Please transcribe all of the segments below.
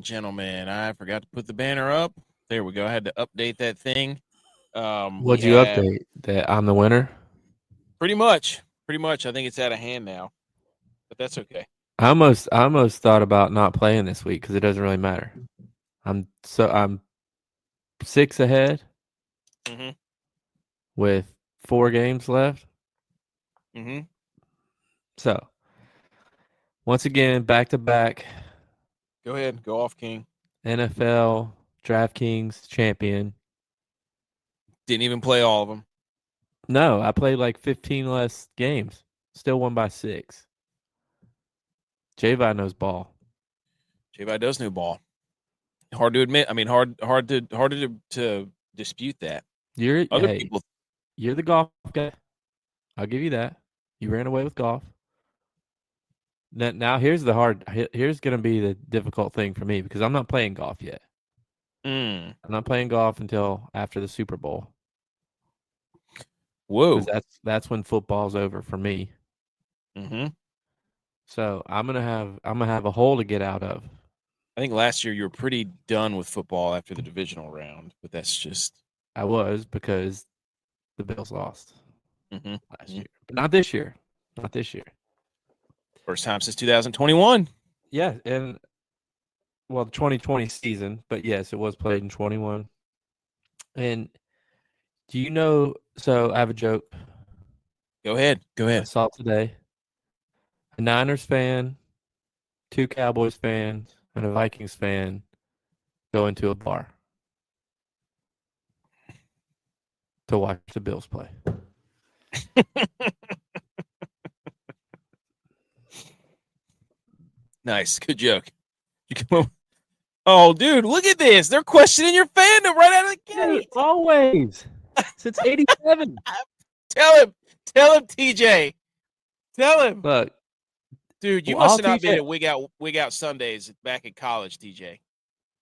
and gentlemen, I forgot to put the banner up. There we go. I had to update that thing. What'd you update? That I'm the winner? Pretty much. I think it's out of hand now, but that's okay. I almost thought about not playing this week because it doesn't really matter. I'm 6 ahead with 4 games left. So once again, back to back. Go ahead, go off, King. NFL DraftKings champion. Didn't even play all of them. No, I played like 15 less games. Still won by 6. J-Vi knows ball. J-Vi does know ball. Hard to admit. I mean, hard to dispute that. You're the golf guy. I'll give you that. You ran away with golf. Now here's going to be the difficult thing for me because I'm not playing golf yet. I'm not playing golf until after the Super Bowl. Whoa. That's when football's over for me. So I'm gonna have a hole to get out of. I think last year you were pretty done with football after the divisional round, but that's just I was because the Bills lost last year, but not this year. Not this year. First time since 2021. Yeah, and the 2020 season, but yes, it was played in 21. And do you know? So I have a joke. Go ahead. I saw today. A Niners fan, 2 Cowboys fans, and a Vikings fan go into a bar to watch the Bills play. Nice. Good joke. Oh, dude, look at this. They're questioning your fandom right out of the gate. Always. Since 87. Tell him, TJ. Tell him. Look. Dude, you must have not been at Wig Out Sundays back in college, TJ.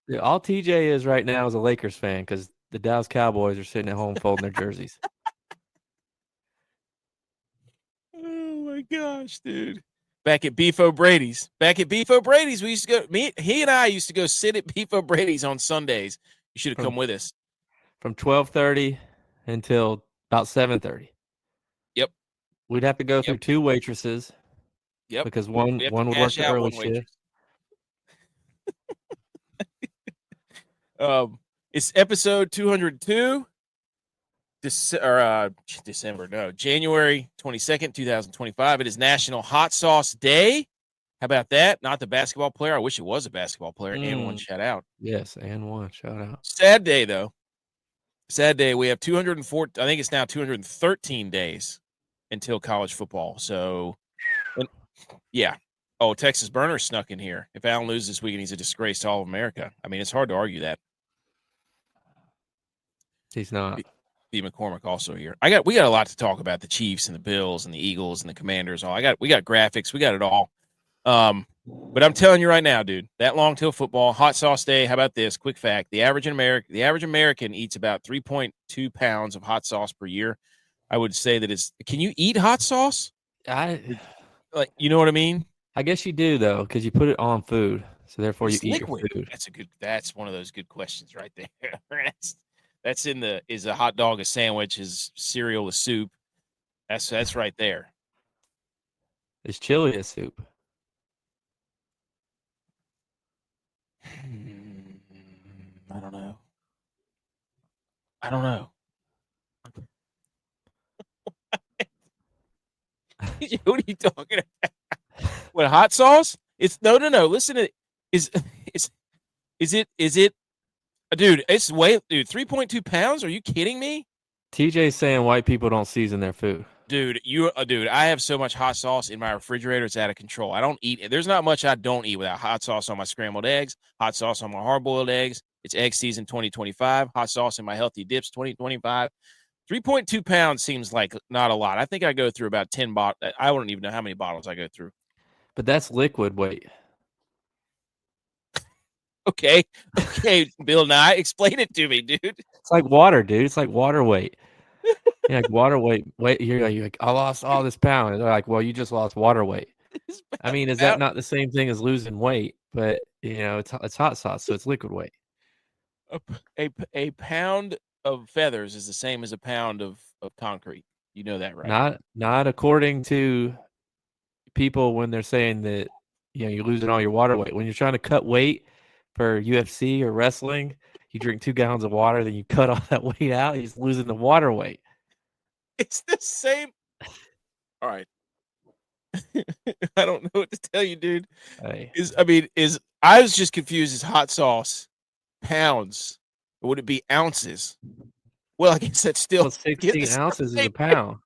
Yeah, all TJ is right now is a Lakers fan because the Dallas Cowboys are sitting at home folding their jerseys. Oh, my gosh, dude. Back at Beef O'Brady's. We used to go. He and I used to go sit at Beef O'Brady's on Sundays. You should have come with us. From 12:30 until about 7:30. Yep. We'd have to go through 2 waitresses. Yep. Because one would work the early shift. It's episode 202. January 22nd, 2025. It is National Hot Sauce Day. How about that? Not the basketball player. I wish it was a basketball player. And one shout out. Yes, and one shout out. Sad day, though. Sad day. We have 204. I think it's now 213 days until college football. So, yeah. Oh, Texas Burner snuck in here. If Allen loses this weekend, he's a disgrace to all of America. I mean, it's hard to argue that. He's not. B. McCormick also here. We got a lot to talk about, the Chiefs and the Bills and the Eagles and the Commanders. We got graphics. We got it all. But I'm telling you right now, dude, that long till football, hot sauce day. How about this? Quick fact. The average American eats about 3.2 pounds of hot sauce per year. I would say that can you eat hot sauce? You know what I mean? I guess you do though, because you put it on food. So therefore you eat liquid. Your food. That's one of those good questions right there. That's is a hot dog a sandwich? Is cereal a soup? That's right there. Is chili a soup? I don't know. What are you talking about? What, hot sauce? It's no. Listen to it. Is it? Dude, it's 3.2 pounds. Are you kidding me? TJ's saying white people don't season their food. Dude, I have so much hot sauce in my refrigerator, it's out of control. I don't eat. There's not much I don't eat without hot sauce on my scrambled eggs, hot sauce on my hard-boiled eggs. It's egg season 2025. Hot sauce in my healthy dips 2025. 3.2 pounds seems like not a lot. I think I go through about 10 bottles. I don't even know how many bottles I go through. But that's liquid weight. Okay, Bill Nye, explain it to me, dude. It's like water, dude. It's like water weight. Like water weight. You're like, I lost all this pound. And they're like, well, you just lost water weight. I mean, is that not the same thing as losing weight? But it's hot sauce, so it's liquid weight. A pound of feathers is the same as a pound of concrete. You know that, right? Not according to people when they're saying that you're losing all your water weight. When you're trying to cut weight for UFC or wrestling, you drink 2 gallons of water, then you cut all that weight out. You're just losing the water weight. It's the same. All right. I don't know what to tell you, dude. Hey. I was just confused. Is hot sauce pounds or would it be ounces? Well, I guess that's still 16 ounces is a pound.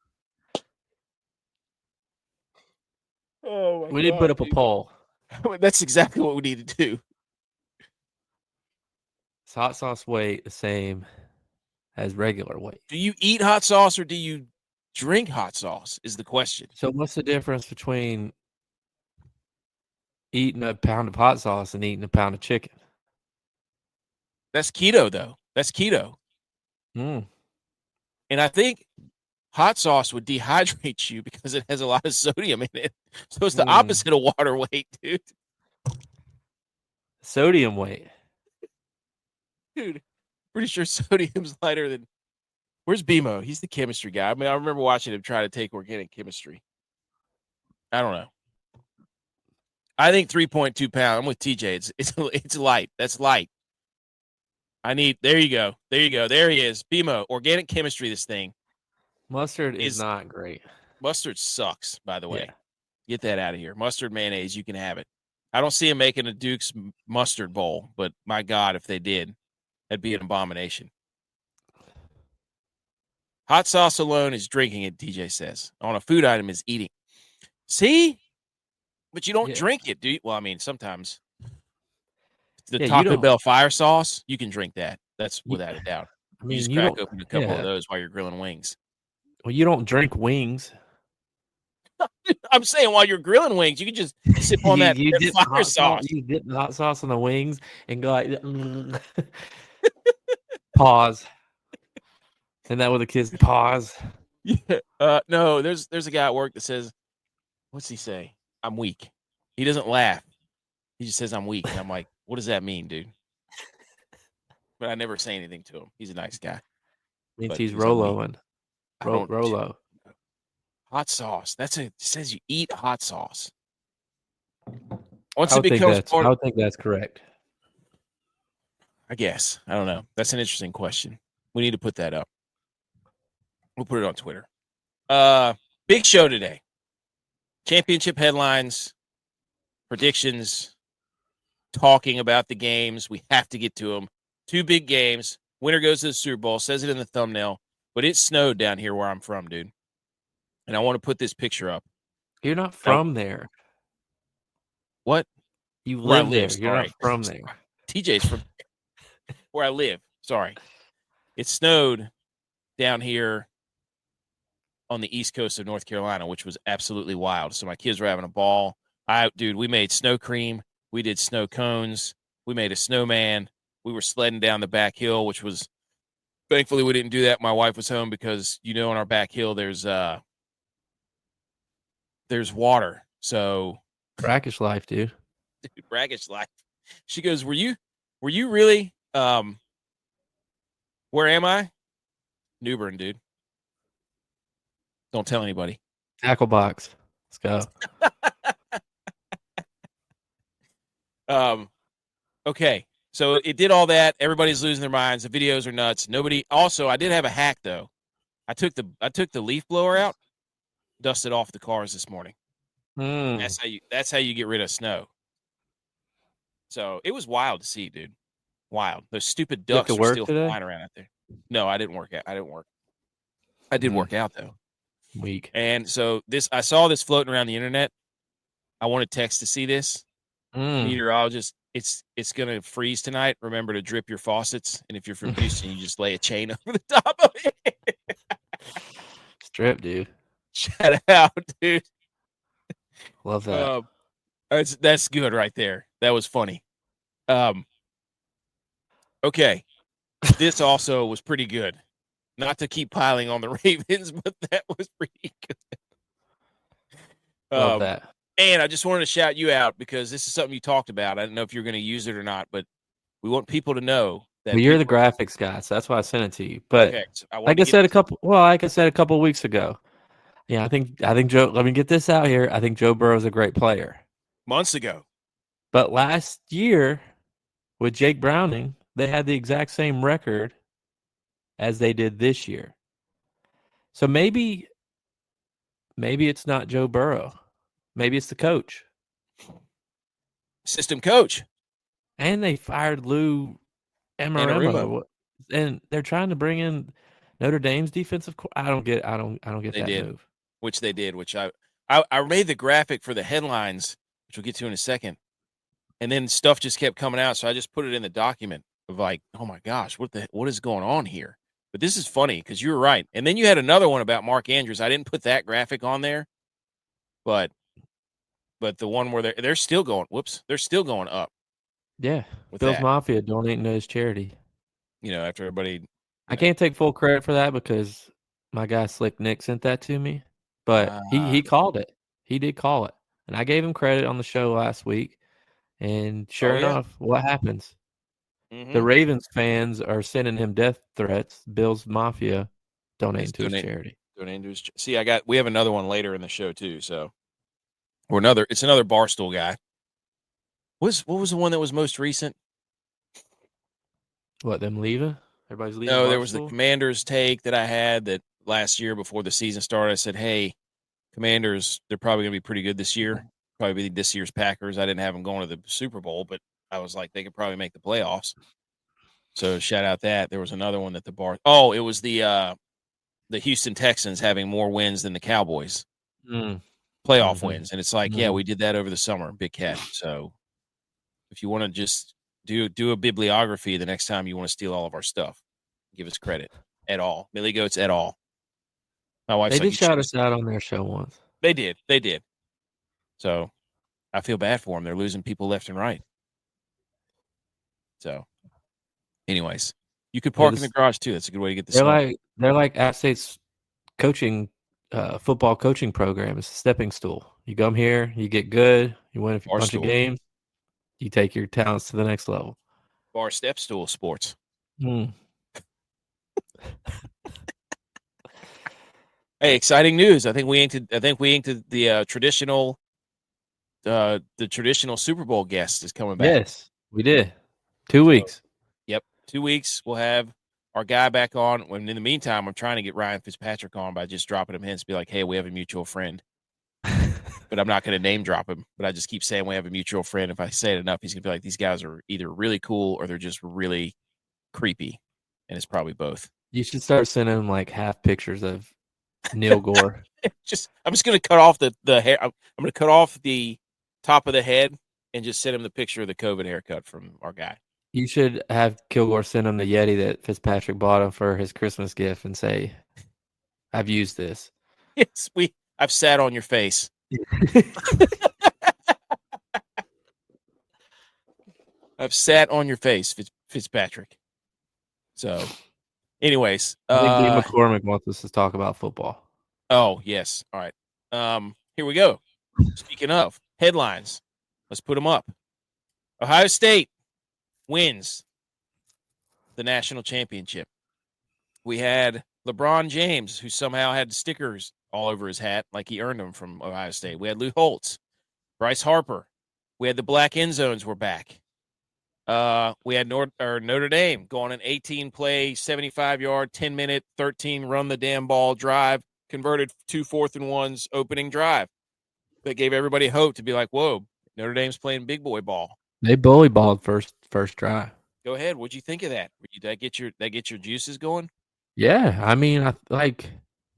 Oh my God, we need to put up a poll. That's exactly what we need to do. Is hot sauce weight the same as regular weight? Do you eat hot sauce or do you drink hot sauce is the question. So what's the difference between eating a pound of hot sauce and eating a pound of chicken? That's keto, though. That's keto. And I think hot sauce would dehydrate you because it has a lot of sodium in it. So it's the opposite of water weight, dude. Sodium weight. Dude, pretty sure sodium's lighter than... Where's BMO? He's the chemistry guy. I mean, I remember watching him try to take organic chemistry. I don't know. I think 3.2 pounds. I'm with TJ. It's light. That's light. There you go. There he is. BMO, organic chemistry, this thing. Mustard is not great. Mustard sucks, by the way. Yeah. Get that out of here. Mustard mayonnaise, you can have it. I don't see him making a Duke's mustard bowl, but my God, if they did, that'd be an abomination. Hot sauce alone is drinking it, DJ says. On a food item is eating. See? But you don't drink it, do you? Well, I mean, sometimes. The Taco Bell fire sauce, you can drink that. That's without a doubt. I mean, you just crack open a couple of those while you're grilling wings. Well, you don't drink wings. I'm saying while you're grilling wings, you can just sip on that fire sauce. You dip the hot sauce on the wings and go like, pause. Isn't that what the kids pause? Yeah. No, there's a guy at work that says, what's he say? I'm weak. He doesn't laugh. He just says I'm weak. And I'm like, what does that mean, dude? But I never say anything to him. He's a nice guy. Means he's Roloing. Rolo. Hot sauce. It says you eat hot sauce. I would think that's correct. I guess. I don't know. That's an interesting question. We need to put that up. We'll put it on Twitter. Big show today. Championship headlines, predictions, talking about the games. We have to get to them. 2 big games. Winner goes to the Super Bowl. Says it in the thumbnail. But it snowed down here where I'm from, dude. And I want to put this picture up. You're not from there. What? You live there. You're not from there. TJ's from where I live. Sorry. It snowed down here on the east coast of North Carolina, which was absolutely wild. So my kids were having a ball. We made snow cream. We did snow cones. We made a snowman. We were sledding down the back hill, which was, thankfully we didn't do that. My wife was home because, on our back hill, there's water. So brackish life, dude. Brackish life. She goes, were you really, where am I? Newbern, dude. Don't tell anybody. Tackle box. Let's go. Okay. So it did all that. Everybody's losing their minds. The videos are nuts. I did have a hack though. I took the leaf blower out, dusted off the cars this morning. That's how you get rid of snow. So it was wild to see, dude. Wild. Those stupid ducks are still flying around out there. No, I didn't work. I did work out though. Weak. And so I saw this floating around the internet. I wanted Tex to see this. Meteorologist, it's gonna freeze tonight. Remember to drip your faucets, and if you're from Houston, you just lay a chain over the top of it. Strip, dude. Shout out, dude. Love that. That's good right there. That was funny. Okay. This also was pretty good. Not to keep piling on the Ravens, but that was pretty good. Love that. And I just wanted to shout you out because this is something you talked about. I don't know if you're going to use it or not, but we want people to know that Well, you're the people. graphics guy, so that's why I sent it to you. But Okay, so I wanted like to I get said this a couple of weeks ago, yeah, I think Joe. Let me get this out here. I think Joe Burrow's a great player. months ago. But last year with Jake Browning, they had the exact same record as they did this year. So maybe it's not Joe Burrow. Maybe it's the coach. System coach, And they fired Lou Anarumo. Amaremo, and they're trying to bring in Notre Dame's defensive. I don't get They that did, move. which they did, which I made the graphic for the headlines, which we'll get to in a second. And then stuff just kept coming out. So I just put it in the document of like, oh my gosh, what is going on here? But this is funny because you were right. And then you had another one about Mark Andrews. I didn't put that graphic on there, but the one where they're still going, they're still going up Yeah, with Bill's that. Mafia donating to his charity. After everybody, I can't take full credit for that because my guy Slick Nick sent that to me, but he uh, called it. He did call it, and I gave him credit on the show last week. And oh sure yeah, enough, what happens? The mm-hmm. Ravens fans are sending him death threats. Bill's Mafia donating It's to his charity. donating to his. See, we have another one later in the show too. So it's another Barstool guy. What was the one that was most recent? What, them leaving? Everybody's leaving No, there was the Barstool? Commanders take that I had that last year before the season started. I said, hey, Commanders, they're probably going to be pretty good this year. Probably be this year's Packers. I didn't have them going to the Super Bowl, but I was like, they could probably make the playoffs. So shout out that. There was another one that it was the Houston Texans having more wins than the Cowboys, Mm. playoff Mm-hmm. wins. And it's like, yeah, Mm-hmm. we did that over the summer, Big Cat. So if you want to just do a bibliography the next time you want to steal all of our stuff, give us credit at all. Millie Goats at all. My wife's They like, did you shout choose. us out on their show once. They did. They did. So I feel bad for them. They're losing people left and right. So, anyways, you could Yeah, park in the garage too. That's a good way to get the they're snow. like App State's coaching football coaching program. It's a stepping stool. You come here, you get good, you win a bunch of Barstool, games, you take your talents to the next level. bar step stool sports. Mm. Hey, exciting news! I think we inked. The traditional Super Bowl guest is coming back. Yes, we did. 2 So, weeks. yep, 2 weeks we'll have our guy back on. When in the meantime, I'm trying to get Ryan Fitzpatrick on by just dropping him hints, be like, "Hey, we have a mutual friend." But I'm not going to name drop him. But I just keep saying we have a mutual friend. If I say it enough, he's going to be like, these guys are either really cool or they're just really creepy, and it's probably both. You should start sending them like half pictures of Neil Gore. I'm just going to cut off the hair. I'm going to cut off the top of the head and just send him the picture of the COVID haircut from our guy. You should have Kilgore send him the Yeti that Fitzpatrick bought him for his Christmas gift and say, I've used this. Yes, I've sat on your face. I've sat on your face, Fitzpatrick. So, anyways, I think Lee McCormick wants us to talk about football. oh yes, all right. Here we go. Speaking of headlines, let's put them up. Ohio State wins the national championship. We had LeBron James, who somehow had stickers all over his hat like he earned them from Ohio State. We had Lou Holtz, Bryce Harper. We had the black end zones were back. We had Notre Dame going an 18-play, 75-yard, 10-minute, 13 run the damn ball drive, converted 2 4th-and-1s opening drive. That gave everybody hope to be like, whoa, Notre Dame's playing big boy ball. They bully balled first drive. Go ahead. What'd you think of that? Did that get your juices going? Yeah, I mean,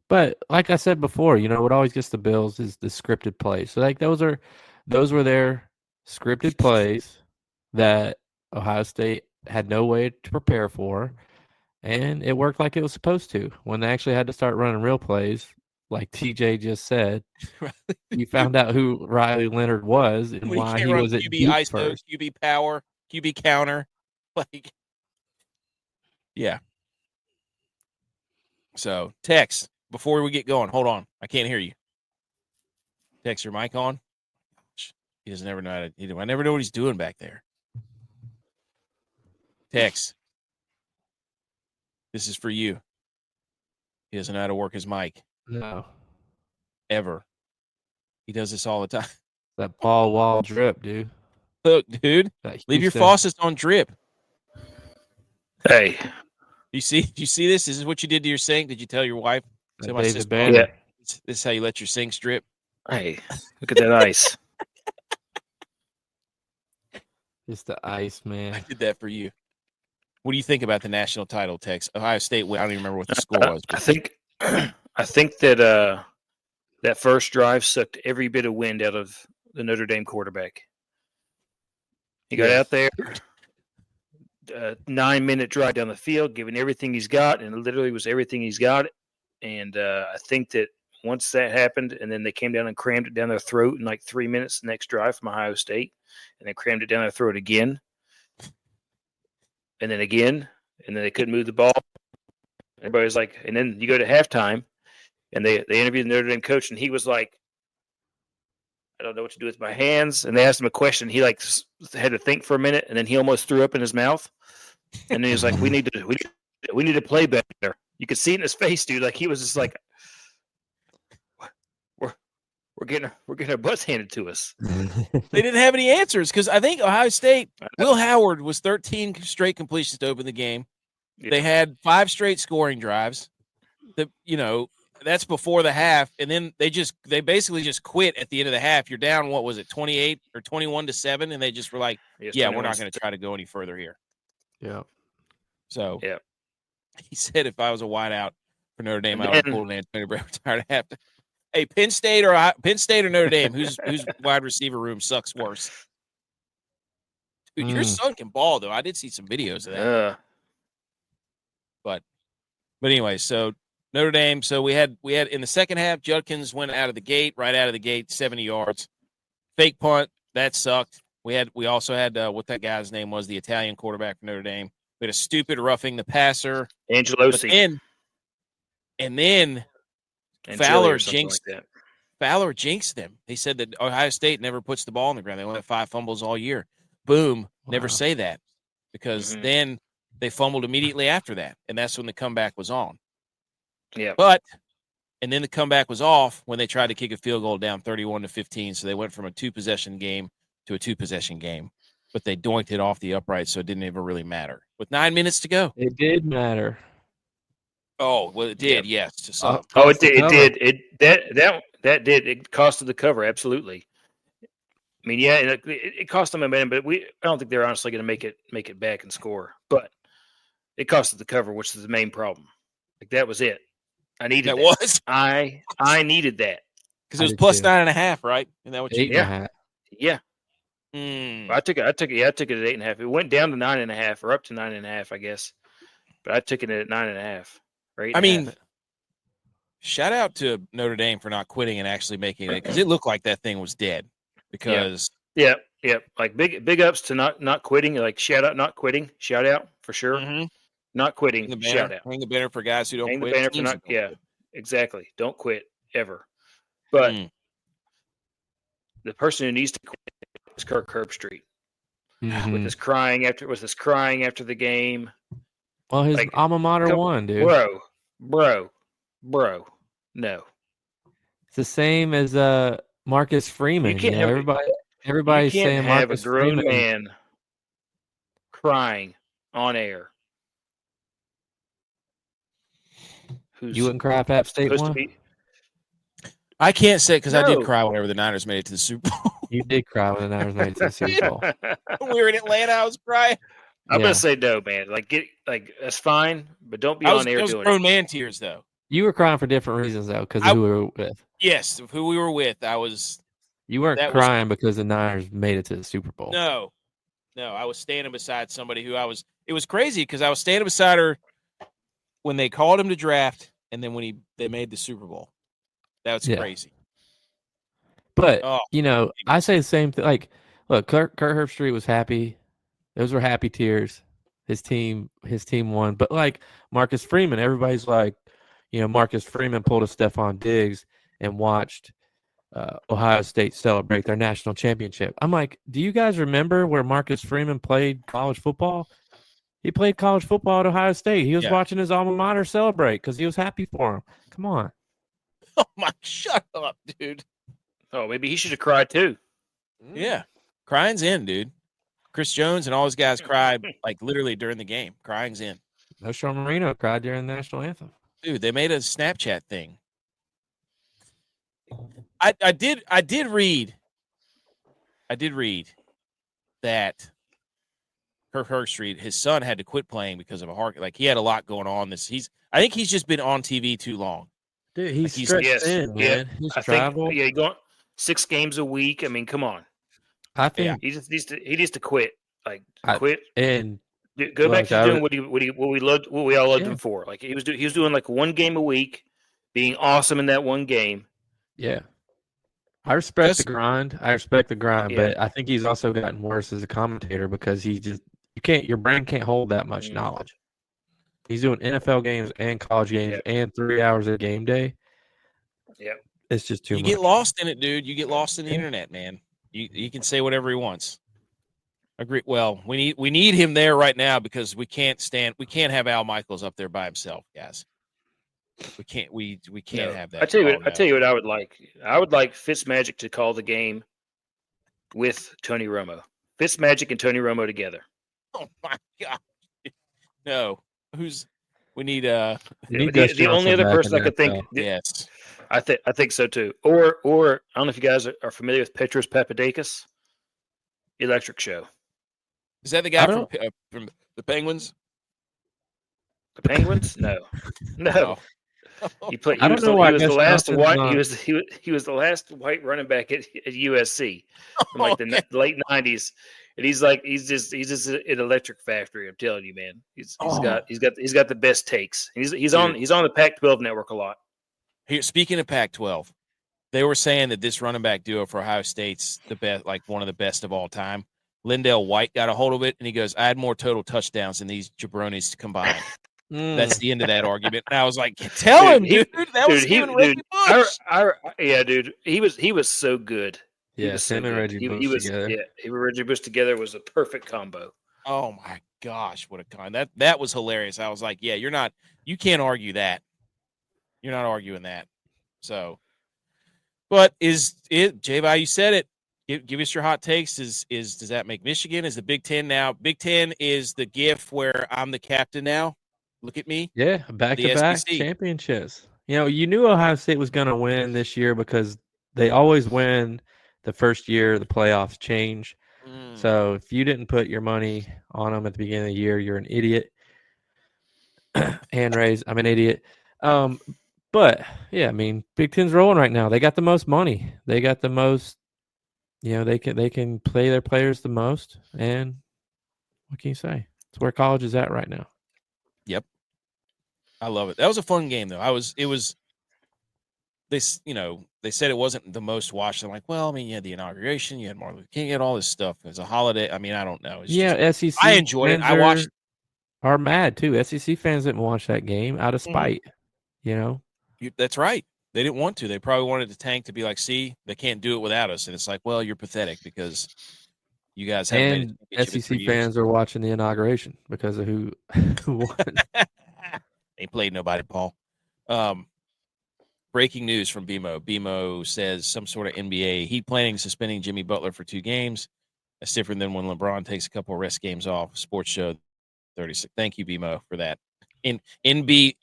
but like I said before, what always gets the Bills is the scripted plays. So like those were their scripted plays that Ohio State had no way to prepare for, and it worked like it was supposed to. When they actually had to start running real plays, like TJ just said, you found out who Riley Leonard was and We why can't he run was at QB deep ISO, first. QB power, QB counter. Like, yeah. So, Tex, before we get going, hold on. I can't hear you. Tex, your mic on? He doesn't ever know how to. I never know what he's doing back there. Tex, this is for you. He doesn't know how to work his mic. No. Ever. He does this all the time. That ball wall drip, dude. Look, dude, leave your faucets on drip. Hey. You see this? This is what you did to your sink. Did you tell your wife? David Banner. Yeah. This is how you let your sinks drip. Hey, look at that ice. Just the ice, man. I did that for you. What do you think about the national title, Tex? Ohio State. I don't even remember what the score was. I think that that first drive sucked every bit of wind out of the Notre Dame quarterback. He got out there, 9-minute drive down the field, giving everything he's got, and it literally was everything he's got. And I think that once that happened, and then they came down and crammed it down their throat in like 3 minutes the next drive from Ohio State, and they crammed it down their throat again, and then again, and then they couldn't move the ball. Everybody was like, and then you go to halftime, and they interviewed the Notre Dame coach, and he was like, I don't know what to do with my hands. And they asked him a question. He like had to think for a minute, and then he almost threw up in his mouth. And then he was like, "We need to play better." You could see it in his face, dude. Like he was just like, "We're getting our butts handed to us." They didn't have any answers because I think Ohio State. Will Howard was 13 straight completions to open the game. Yeah. They had 5 straight scoring drives. That's before the half, and then they basically just quit at the end of the half. You're down, what was it, 28 or 21-7, and they just were like, "Yeah, we're not going to try to go any further here." Yeah. So yeah, he said, if I was a wideout for Notre Dame, I would have pulled an Antonio Brown retired at halftime. Hey, Penn State or Notre Dame, whose wide receiver room sucks worse? Dude, your son can ball though. I did see some videos of that. But anyway, so. Notre Dame. So we had in the second half, Judkins went right out of the gate, 70 yards. Fake punt, that sucked. We also had what that guy's name was, the Italian quarterback for Notre Dame. We had a stupid roughing the passer. Angelosi. And then Fowler jinxed them. He said that Ohio State never puts the ball on the ground. They only have 5 fumbles all year. Boom. Wow. Never say that because then they fumbled immediately after that. And that's when the comeback was on. Yeah, and then the comeback was off when they tried to kick a field goal down 31-15. So they went from a 2-possession game to a 2-possession game, but they doinked it off the upright, so it didn't even really matter. With 9 minutes to go, it did matter. Oh well, it did. Yeah. Yes, to some. It did. That did. It costed the cover. Absolutely. I mean, yeah, it cost them a minute, but I don't think they're honestly going to make it back and score. But it costed the cover, which is the main problem. Like that was it. I needed that. Was I needed that because it was plus 9.5, right? And that what you? Yeah. I took it. Yeah, I took it at 8.5. It went down to 9.5 or up to 9.5, I guess. But I took it at 9.5. Right. I mean, shout out to Notre Dame for not quitting and actually making it because it looked like that thing was dead. Because yeah, like big ups to not quitting. Like shout out, not quitting. Shout out for sure. Mm-hmm. Not quitting. Shout out. Hang the banner for guys who don't quit. Hang the banner for not. Yeah, exactly. Don't quit ever. But the person who needs to quit is Kirk Herbstreit. With his crying after the game. Well, his alma mater won, dude. Bro. No. It's the same as Marcus Freeman. Everybody's saying Marcus Freeman. You can't have a grown man crying on air. You wouldn't cry if App State won? I can't say because I did cry whenever the Niners made it to the Super Bowl. You did cry when the Niners made it to the Super Bowl. We were in Atlanta. I was crying. I'm gonna say no, man. That's fine, but don't be on air doing it. Grown man tears though. You were crying for different reasons though, because of who we were with. Yes, who we were with. I was. You weren't crying because the Niners made it to the Super Bowl. No, I was standing beside somebody who I was. It was crazy because I was standing beside her when they called him to draft, and then when they made the Super Bowl. That was crazy. But I say the same thing. Like, look, Kurt Herbstreit was happy. Those were happy tears. His team won. But like Marcus Freeman, everybody's like, Marcus Freeman pulled a Stephon Diggs and watched Ohio State celebrate their national championship. I'm like, do you guys remember where Marcus Freeman played college football? He played college football at Ohio State. He was watching his alma mater celebrate because he was happy for him. Come on. Oh my! Shut up, dude. Oh, maybe he should have cried too. Yeah, crying's in, dude. Chris Jones and all his guys cried like literally during the game. Crying's in. No, Sean Marino cried during the national anthem. Dude, they made a Snapchat thing. I did read that Kirk Herbstreit, his son, had to quit playing because of a heart. Like he had a lot going on. I think he's just been on TV too long. Dude, he's stretched thin, man. He's traveled. He's going 6 games a week. I mean, come on. I think he needs to quit. Like quit and go back to doing what we all loved him for. Like he was doing like 1 game a week, being awesome in that 1 game. Yeah. I respect the grind. But I think he's also gotten worse as a commentator because your brain can't hold that much knowledge. He's doing NFL games and college games and 3 hours a game day. Yeah. It's just too much. You get lost in it, dude. You get lost in the internet, man. You can say whatever he wants. Agree. Well, we need him there right now because we can't have Al Michaels up there by himself, guys. We can't have that. I tell you what I would like. I would like Fitzmagic to call the game with Tony Romo. Fitzmagic and Tony Romo together. Oh my God. No. We need the only other person I could think. Yes. I think so too. Or I don't know if you guys are familiar with Petros Papadakis. Electric Show. Is that the guy from the Penguins? The Penguins? No. He played. I don't know why. He was the last white. He was the last white running back at USC from like the late '90s, and he's just an electric factory. I'm telling you, man. He's got the best takes. He's on the Pac-12 network a lot. Here, speaking of Pac-12, they were saying that this running back duo for Ohio State's the best, like one of the best of all time. Lindell White got a hold of it, and he goes, "I had more total touchdowns than these jabronis combined." That's the end of that argument. And I was like, "Tell him, dude. That was him and Reggie Bush." Dude. He was so good. Yeah, him and Reggie Bush together. Yeah, him and Reggie Bush together was a perfect combo. Oh my gosh, what a con! That was hilarious. I was like, "Yeah, you can't argue that. You're not arguing that." So, but J-Vi, you said it. Give us your hot takes. Does that make Michigan? Is the Big Ten now? Big Ten is the GIF where I'm the captain now. Look at me. Yeah, back-to-back championships. You knew Ohio State was going to win this year because they always win the first year the playoffs change. So if you didn't put your money on them at the beginning of the year, you're an idiot. Hand raise, I'm an idiot. But, yeah, I mean, Big Ten's rolling right now. They got the most money. They got the most, they can play their players the most. And what can you say? It's where college is at right now. Yep. I love it. That was a fun game, though. They said it wasn't the most watched. I'm like, well, I mean, you had the inauguration, you had Martin Luther King, you had all this stuff. It was a holiday. I mean, I don't know. SEC. I enjoyed it. I watched. Are mad too. SEC fans didn't watch that game out of spite. That's right. They didn't want to. They probably wanted the tank to be like, see, they can't do it without us. And it's like, well, you're pathetic because you guys haven't. And SEC fans are watching the inauguration because of who won. They played nobody, Paul. Breaking news from BMO. BMO says some sort of NBA. Heat planning suspending Jimmy Butler for 2 games. That's different than when LeBron takes a couple of rest games off. Sports Show 36. Thank you, BMO, for that. In BMO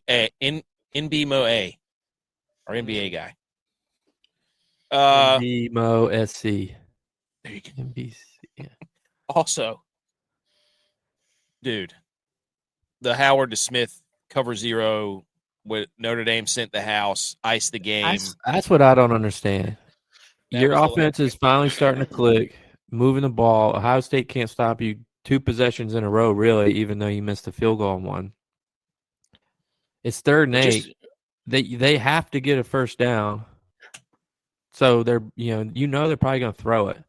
A, our NBA guy. BMO SC. There you go. NBC. Yeah. Also, dude, the Howard to Smith cover 0. What Notre Dame sent the house, iced the game. That's what I don't understand. Your offense is finally starting to click, moving the ball. Ohio State can't stop you 2 possessions in a row, really, even though you missed a field goal on one. It's 3rd and 8. They have to get a first down. So they're they're probably going to throw it.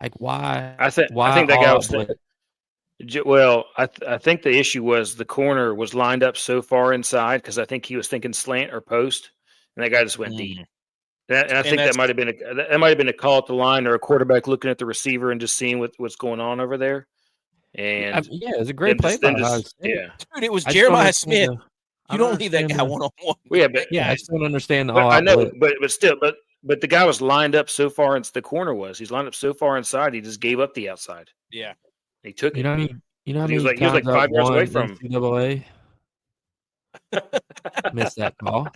Like why? I think that guy was. Well, I think the issue was the corner was lined up so far inside because I think he was thinking slant or post, and that guy just went deep. And I think that might have been a call at the line or a quarterback looking at the receiver and just seeing what's going on over there. And yeah, it was a great play by Ohio State. Yeah, dude, it was Jeremiah Smith. You don't leave that guy one-on-one. Well, I just don't understand the all. I know, blitz. but still, but the guy was lined up so far, and the corner he's lined up so far inside, he just gave up the outside. Yeah, he took it. You know how he was many like 5 yards away from NCAA missed that call.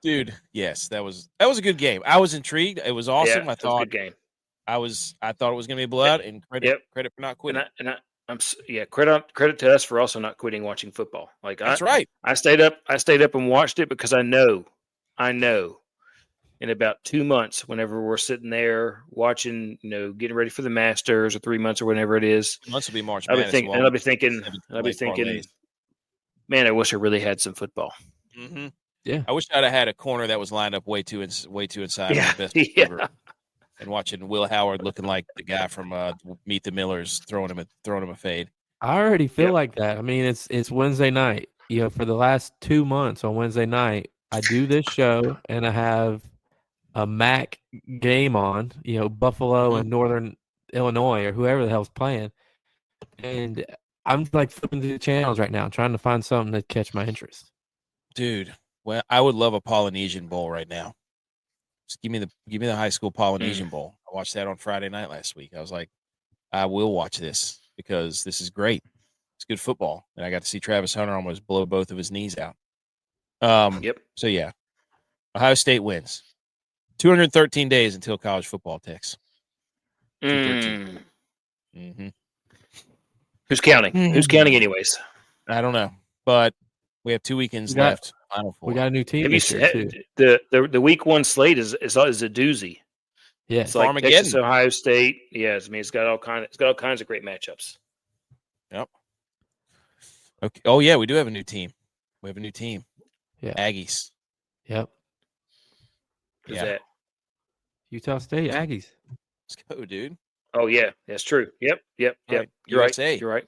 Dude, yes, that was a good game. I was intrigued. It was awesome. Yeah, I thought was a good game. I thought it was going to be a blowout, and credit for not quitting. I'm credit to us for also not quitting watching football. Like that's right. I stayed up and watched it because I know in about 2 months, whenever we're sitting there watching, getting ready for the Masters, or 3 months or whenever it is, months will be March I'll Madness. be thinking, man, I wish I really had some football. Mm-hmm. Yeah, I wish I'd have had a corner that was lined up way too inside. Yeah, the best ever. And watching Will Howard looking like the guy from Meet the Millers throwing him a fade. I already feel like that. I mean, it's Wednesday night. For the last 2 months on Wednesday night, I do this show and I have a MAC game on. Buffalo and Northern Illinois or whoever the hell's playing, and I'm like flipping through the channels right now, trying to find something that catch my interest. Dude, well, I would love a Polynesian Bowl right now. Just give me the high school Polynesian Bowl. I watched that on Friday night last week. I was like, I will watch this because this is great. It's good football, and I got to see Travis Hunter almost blow both of his knees out. So yeah, Ohio State wins. 213 days until college football ticks. 213. Mm-hmm. Who's counting? Who's counting anyways? I don't know, but we have 2 weekends left. Final four. We got a new team. Have you seen the week 1 slate is a doozy? Yeah, it's like Texas, Ohio State. Yes, I mean it's got all kinds of great matchups. Yep. Okay. Oh yeah, we do have a new team. We have a new team. Yeah. Aggies. Yep. Who's that? Utah State Aggies. Let's go, dude. Oh yeah, that's true. Yep. Right. You're USA. right. You're right.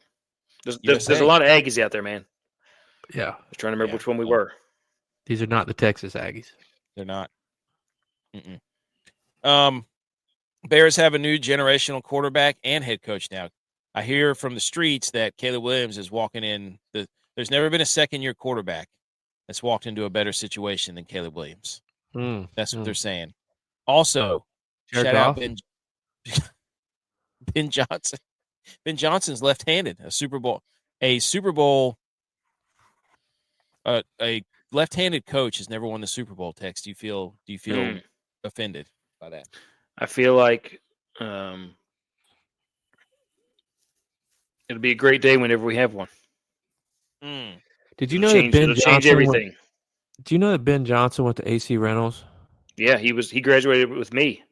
There's a lot of Aggies out there, man. Yeah. I was trying to remember which one we were. These are not the Texas Aggies. They're not. Bears have a new generational quarterback and head coach now. I hear from the streets that Caleb Williams is walking in. There's never been a second-year quarterback that's walked into a better situation than Caleb Williams. That's what they're saying. Also, shout out Ben Johnson. Ben Johnson's left-handed. A Super Bowl. A left-handed coach has never won the Super Bowl. Tex, do you feel offended by that? I feel like it'll be a great day whenever we have one. Did you know that Ben Johnson change everything? Do you know that Ben Johnson went to AC Reynolds? Yeah, he graduated with me.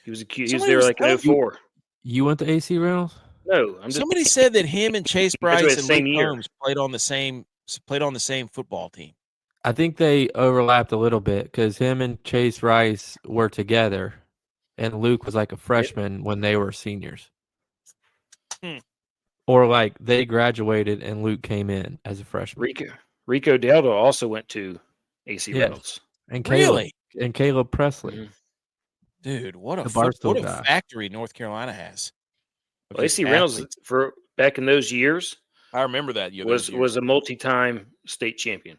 He was there like in 04. You went to AC Reynolds? No, somebody said that him and Chase Bryce and Luke Combs played on the same football team. I think they overlapped a little bit because him and Chase Rice were together, and Luke was like a freshman when they were seniors. Or like they graduated and Luke came in as a freshman. Rico Deldo also went to AC Reynolds. And Caleb Presley. Mm-hmm. Dude, what a factory North Carolina has. Well, AC Reynolds for back in those years. I remember that was a multi-time state champion.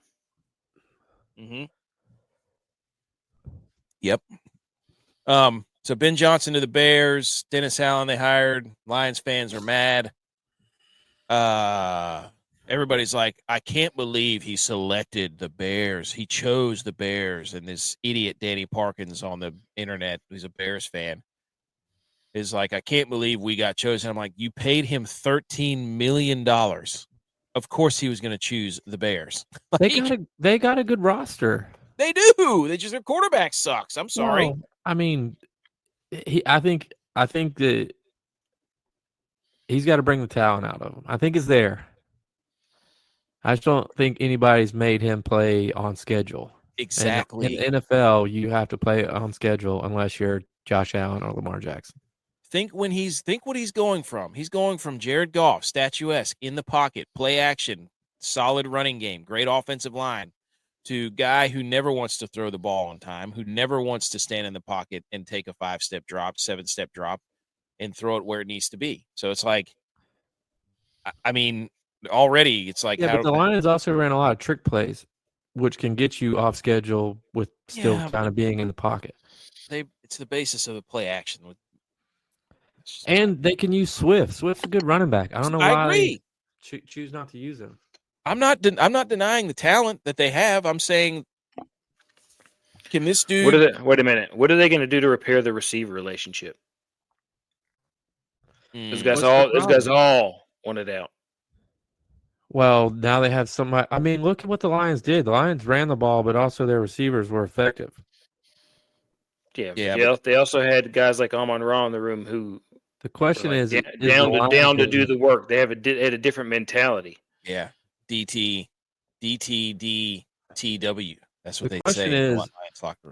Yep. So Ben Johnson to the Bears, Dennis Allen they hired. Lions fans are mad. Everybody's like, I can't believe he selected the Bears. He chose the Bears. And this idiot Danny Parkins on the internet, who's a Bears fan, is like, I can't believe we got chosen. I'm like, you paid him $13 million. Of course he was going to choose the Bears. They got a good roster. They do. Their quarterback sucks. I'm sorry. No, I mean, I think that he's got to bring the talent out of him. I think it's there. I just don't think anybody's made him play on schedule. Exactly. In NFL, you have to play on schedule unless you're Josh Allen or Lamar Jackson. Think what he's going from. He's going from Jared Goff, statuesque, in the pocket, play action, solid running game, great offensive line, to guy who never wants to throw the ball on time, who never wants to stand in the pocket and take a 5-step drop, 7-step drop, and throw it where it needs to be. So it's like, I mean, already it's like, Yeah, but the Lions also ran a lot of trick plays, which can get you off schedule with still kind of being in the pocket. It's the basis of the play action. And they can use Swift. Swift's a good running back. I don't know why I agree. They choose not to use him. I'm not denying the talent that they have. I'm saying, can this dude? Wait a minute. What are they going to do to repair the receiver relationship? Those guys all wanted out. Well, now they have somebody. I mean, look at what the Lions did. The Lions ran the ball, but also their receivers were effective. Yeah. They also had guys like Amon-Ra in the room who. The question is down to do the work. They had a different mentality. Yeah, DTDTW. That's what they say. The question is,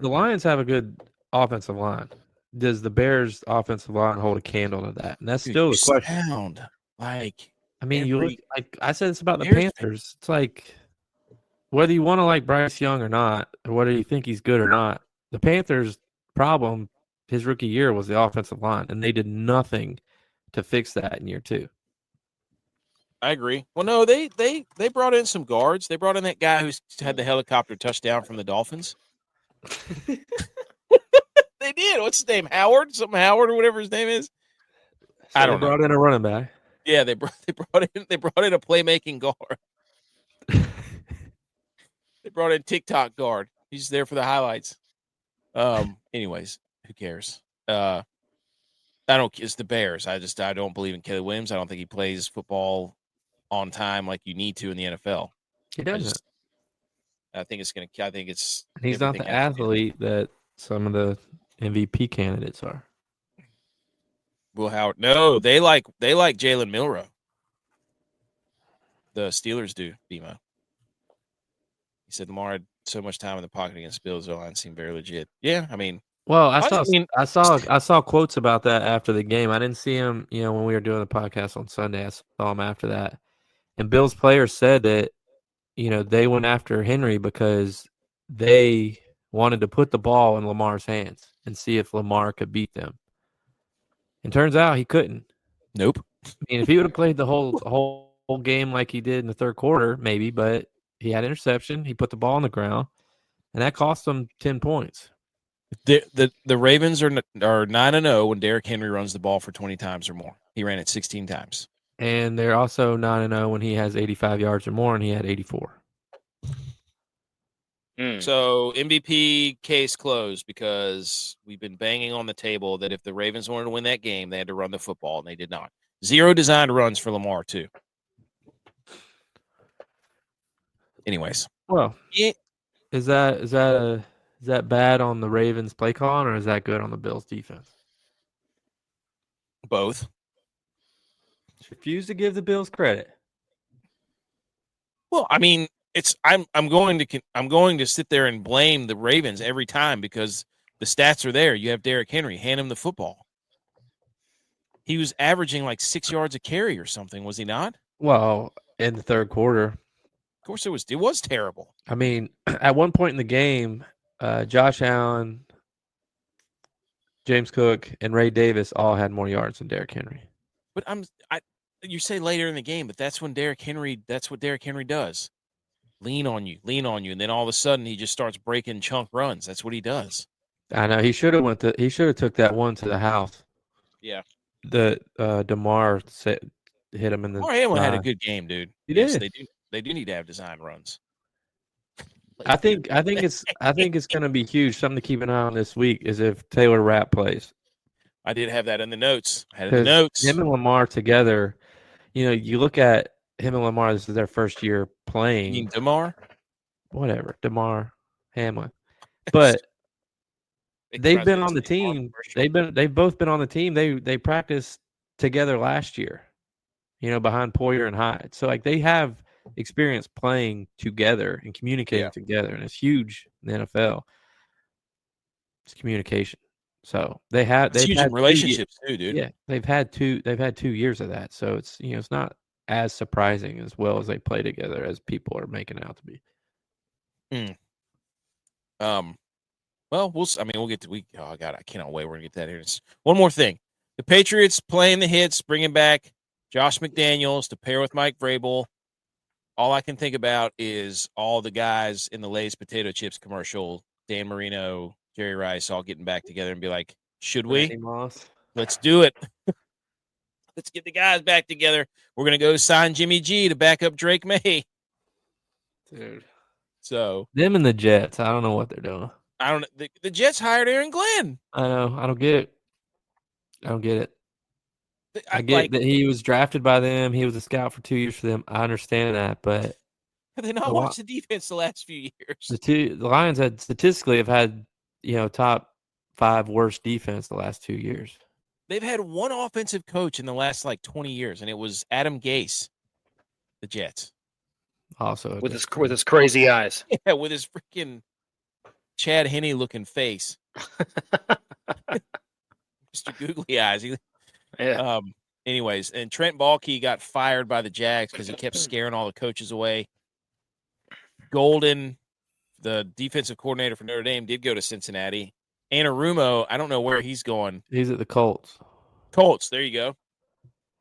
the Lions have a good offensive line. Does the Bears' offensive line hold a candle to that? And that's still the question. I mean, you look, like I said, it's about the Panthers. It's like whether you want to like Bryce Young or not, or whether you think he's good or not, the Panthers' problem his rookie year was the offensive line, and they did nothing to fix that in year 2. I agree. Well, no, they brought in some guards. They brought in that guy who's had the helicopter touchdown from the Dolphins. They did. What's his name? Howard? Something Howard or whatever his name is. So I don't know. They brought in a running back. Yeah, they brought in a playmaking guard. They brought in TikTok guard. He's there for the highlights. Anyways, who cares? It's the Bears. I don't believe in Caleb Williams. I don't think he plays football on time like you need to in the NFL. He doesn't. He's not the athlete that some of the MVP candidates are. Will Howard? No, they like Jalen Milroe. The Steelers do, BMO. He said Lamar had so much time in the pocket against Bills. The line seemed very legit. Yeah, I mean, well, I saw quotes about that after the game. I didn't see him, when we were doing the podcast on Sunday. I saw him after that, and Bills players said that, they went after Henry because they wanted to put the ball in Lamar's hands and see if Lamar could beat them. And turns out he couldn't. Nope. I mean, if he would have played the whole game like he did in the third quarter, maybe, but he had interception. He put the ball on the ground, and that cost them 10 points. The Ravens are 9-0 when Derrick Henry runs the ball for 20 times or more. He ran it 16 times. And they're also 9-0 when he has 85 yards or more, and he had 84. So MVP case closed because we've been banging on the table that if the Ravens wanted to win that game, they had to run the football, and they did not. 0 designed runs for Lamar, too. Anyways. Well, is that bad on the Ravens play calling, or is that good on the Bills defense? Both. Refuse to give the Bills credit. Well, I mean, I'm going to sit there and blame the Ravens every time because the stats are there. You have Derrick Henry, hand him the football. He was averaging like 6 yards a carry or something, was he not? Well, in the third quarter. Of course it was terrible. I mean, at one point in the game, Josh Allen, James Cook, and Ray Davis all had more yards than Derrick Henry. But you say later in the game, but that's what Derrick Henry does. Lean on you, and then all of a sudden he just starts breaking chunk runs. That's what he does. I know he should have took that one to the house. Yeah. The DeMar hit him in the. Damar Hamlin had a good game, dude. He did. They do need to have design runs. I think it's going to be huge. Something to keep an eye on this week is if Taylor Rapp plays. I did have that in the notes. Him and Lamar together. You look at him and Lamar. This is their first year playing. You mean DeMar? Whatever, DeMar Hamlin. But they've been on the team. They've both been on the team. They practiced together last year. Behind Poyer and Hyde. So they have experience playing together and communicating together, and it's huge in the NFL. It's communication. So they've had relationships too, dude. Yeah, they've had 2 years of that. So it's it's not as surprising as well as they play together as people are making it out to be. Well, we'll get to oh God, I cannot wait. We're gonna get that here. One more thing. The Patriots playing the hits, bringing back Josh McDaniels to pair with Mike Vrabel. All I can think about is all the guys in the Lay's potato chips commercial, Dan Marino, Jerry Rice, all getting back together and be like, should we? Randy Moss. Let's do it. Let's get the guys back together. We're going to go sign Jimmy G to back up Drake May. Dude. So them and the Jets, I don't know what they're doing. I don't know. The Jets hired Aaron Glenn. I know. I don't get it. I get like, that he was drafted by them. He was a scout for 2 years for them. I understand that, but have they not watched the defense the last few years? The Lions have had top 5 worst defense the last 2 years. They've had one offensive coach in the last 20 years, and it was Adam Gase, the Jets. Also with his crazy eyes. Yeah, with his freaking Chad Henne looking face. Mr. Googly Eyes. Yeah. Anyways, and Trent Baalke got fired by the Jags because he kept scaring all the coaches away. Golden, the defensive coordinator for Notre Dame, did go to Cincinnati. Anarumo, I don't know where he's going. He's at the Colts. There you go.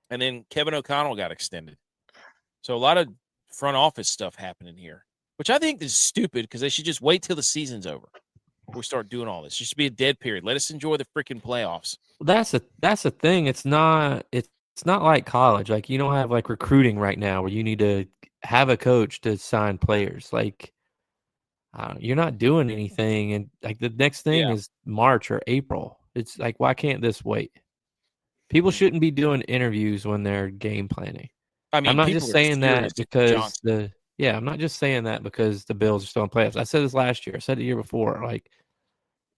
And then Kevin O'Connell got extended. So a lot of front office stuff happening here, which I think is stupid because they should just wait till the season's over before we start doing all this. It should be a dead period. Let us enjoy the freaking playoffs. That's the thing. It's not like college. Like, you don't have recruiting right now where you need to have a coach to sign players. Like, you're not doing anything, and the next thing is March or April. It's like, why can't this wait? People shouldn't be doing interviews when they're game planning. I mean, I'm not just saying that because I'm not just saying that because the Bills are still in playoffs. I said this last year. I said it the year before. Like,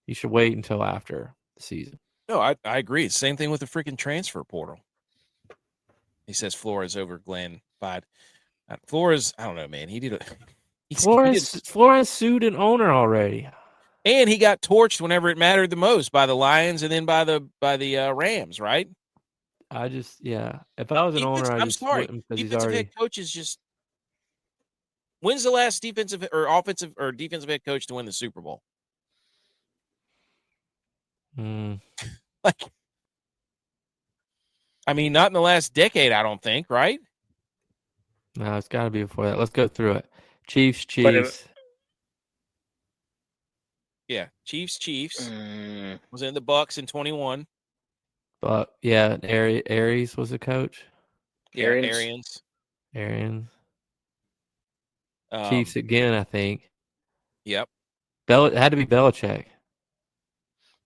you should wait until after the season. No, I agree. Same thing with the freaking transfer portal. He says Flores over Glenn. But Flores, I don't know, man. He did a Flores sued an owner already, and he got torched whenever it mattered the most by the Lions and then by the Rams, right? If I was an owner, I'm sorry. Defensive head coach is just. When's the last defensive or offensive or defensive head coach to win the Super Bowl? I mean, not in the last decade, I don't think, right? No, it's got to be before that. Let's go through it. Chiefs. Yeah, Chiefs. Was in the Bucks in 21. But yeah, Aries was the coach. Yeah, Arians. Chiefs again, I think. Yep. It had to be Belichick.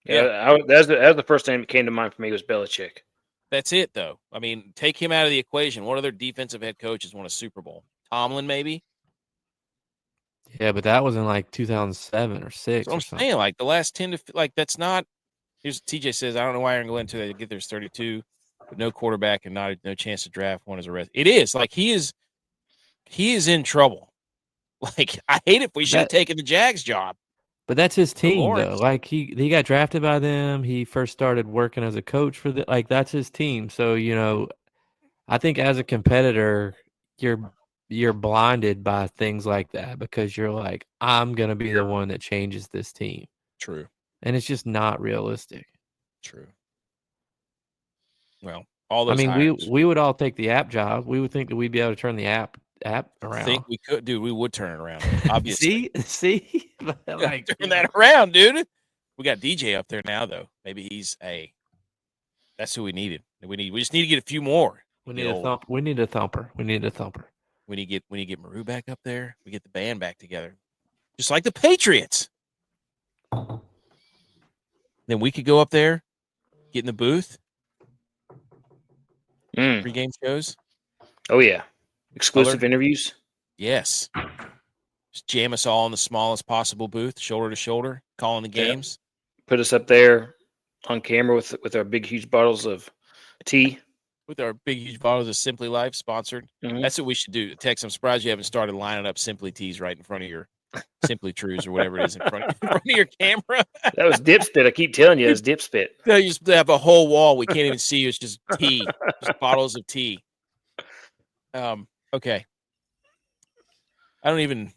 Yeah, that was the first name that came to mind for me was Belichick. That's it, though. I mean, take him out of the equation. What other defensive head coaches won a Super Bowl? Tomlin, maybe? Yeah, but that was in 2007 or 6. I'm saying, the last 10 to that's not. Here's TJ says, I don't know why Aaron Glenn until they get there's 32, but no quarterback and no chance to draft one as a rest. It is he is in trouble. I hate if we should have taken the Jags job. But that's his team, though. He got drafted by them. He first started working as a coach for that's his team. So, I think as a competitor, you're blinded by things like that because you're like, I'm going to be the one that changes this team. True. And it's just not realistic. True. Well, all those we would all take the app job. We would think that we'd be able to turn the app around. I think we could, dude. We would turn it around. Obviously. See? Turn that around, dude. We got DJ up there now, though. Maybe he's that's who we needed. We just need to get a few more. We need a thumper. We need to get Maru back up there. We get the band back together. Just like the Patriots. Then we could go up there, get in the booth. Pre-game shows. Oh, yeah. Exclusive interviews. Yes. Just jam us all in the smallest possible booth, shoulder to shoulder, calling the games. Put us up there on camera with our big, huge bottles of tea. With our big, huge bottles of Simply Life sponsored. Mm-hmm. That's what we should do. Tex, I'm surprised you haven't started lining up Simply Teas right in front of your Simply Trues or whatever it is in front of your camera. That was dip spit. I keep telling you, it's dip spit. No, you just have a whole wall. We can't even see you. It's just tea, just bottles of tea. Okay. I don't even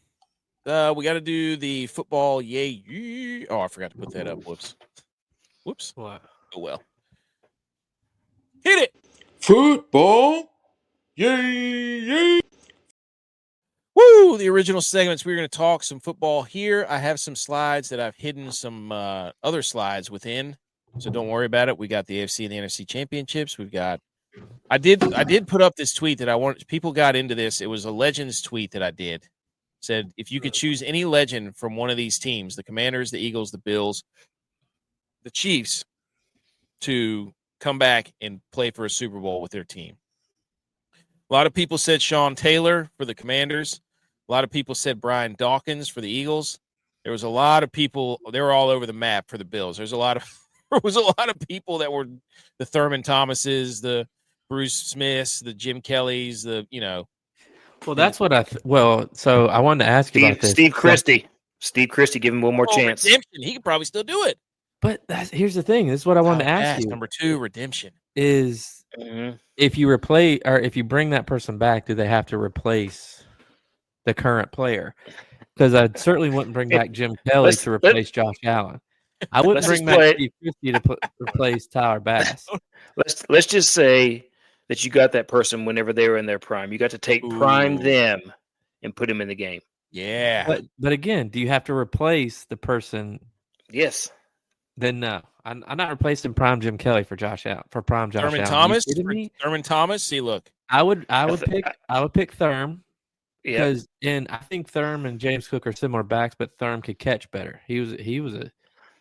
We got to do the football. Yay! Oh, I forgot to put that up. Whoops. What? Oh well. Hit it. Football. Yay! Woo! The original segments. We're going to talk some football here. I have some slides that I've hidden some other slides within, so don't worry about it. We got the AFC and the NFC Championships. We've got. I did put up this tweet that I wanted. People got into this. It was a Legends tweet that I did. Said if you could choose any legend from one of these teams, the Commanders, the Eagles, the Bills, the Chiefs, to come back and play for a Super Bowl with their team. A lot of people said Sean Taylor for the Commanders. A lot of people said Brian Dawkins for the Eagles. There was a lot of people. They were all over the map for the Bills. There was a lot of people that were the Thurman Thomases, the Bruce Smiths, the Jim Kellys, Well, that's what so I wanted to ask you about this. Steve Christie. Steve Christie, give him one more chance. Redemption. He could probably still do it. But here's the thing. This is what I wanted to ask you. Number 2, redemption. Is if you replace or if you bring that person back, do they have to replace the current player? Because I certainly wouldn't bring back Jim Kelly to replace Josh Allen. I wouldn't bring back Steve Christie to replace Tyler Bass. Let's just say that you got that person whenever they were in their prime. You got to take prime them and put them in the game. Yeah. But again, do you have to replace the person? Yes. Then no. I'm not replacing prime Jim Kelly for Josh Allen. For prime Josh Thurman Allen. Thomas. Thurman Thomas. See, look. I would pick Thurm. Yeah. And I think Thurm and James Cook are similar backs, but Thurm could catch better. He was a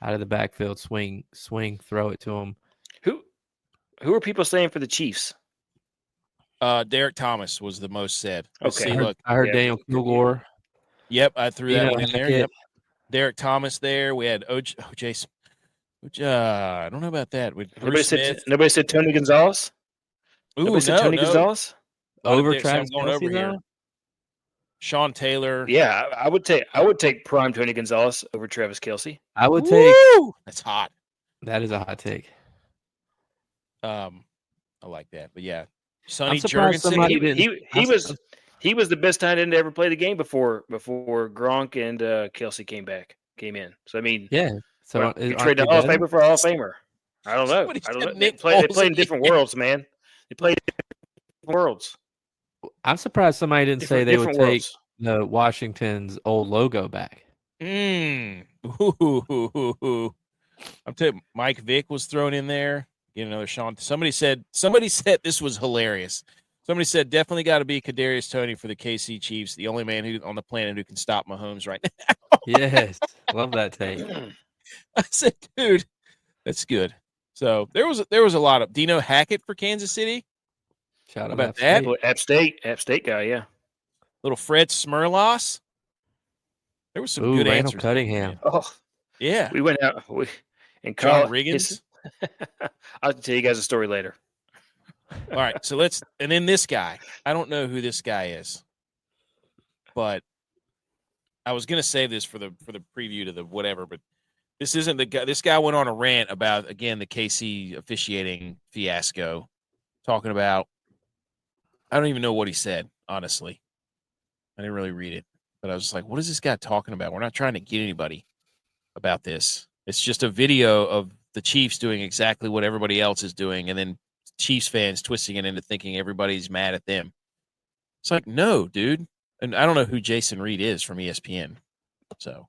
out of the backfield swing, throw it to him. Who are people saying for the Chiefs? Derek Thomas was the most said. Okay. I heard Daniel Kilgore. Yep, I threw that one in there. Yep. Derek Thomas there. We had OJ. I don't know about that. Nobody said Tony Gonzalez. Ooh, Tony Gonzalez over Travis Kelce, here. Sean Taylor. Yeah, I would take prime Tony Gonzalez over Travis Kelce. I would take. That's hot. That is a hot take. I like that, but yeah, Sonny Jurgensen. He was the best tight end to ever play the game before Gronk and Kelce came in. So I mean, yeah. So you trade the Hall of Famer for a Hall of Famer. I don't know. They play in different worlds, man. They play in different worlds. I'm surprised somebody didn't say they would take the Washington's old logo back. I'm telling you, Mike Vick was thrown in there. Get another Sean. Somebody said this was hilarious. Somebody said definitely got to be Kadarius Toney for the KC Chiefs, the only man who on the planet who can stop Mahomes right now. Yes, love that take. I said, dude, that's good. So there was a lot of Dino Hackett for Kansas City. Shout out about that. App State guy, yeah. Little Fred Smirlos. There was some good Randall answers. Cunningham. Oh, yeah. We went out. And John Riggins. I'll tell you guys a story later. All right, so and then this guy. I don't know who this guy is, but I was going to save this for the preview to the whatever, but this isn't the guy. This guy went on a rant about, again, the KC officiating fiasco, talking about, I don't even know what he said, honestly. I didn't really read it, but I was like, what is this guy talking about? We're not trying to get anybody about this. It's just a video of the Chiefs doing exactly what everybody else is doing, and then Chiefs fans twisting it into thinking everybody's mad at them. It's like, no, dude. And I don't know who Jason Reed is from ESPN. So,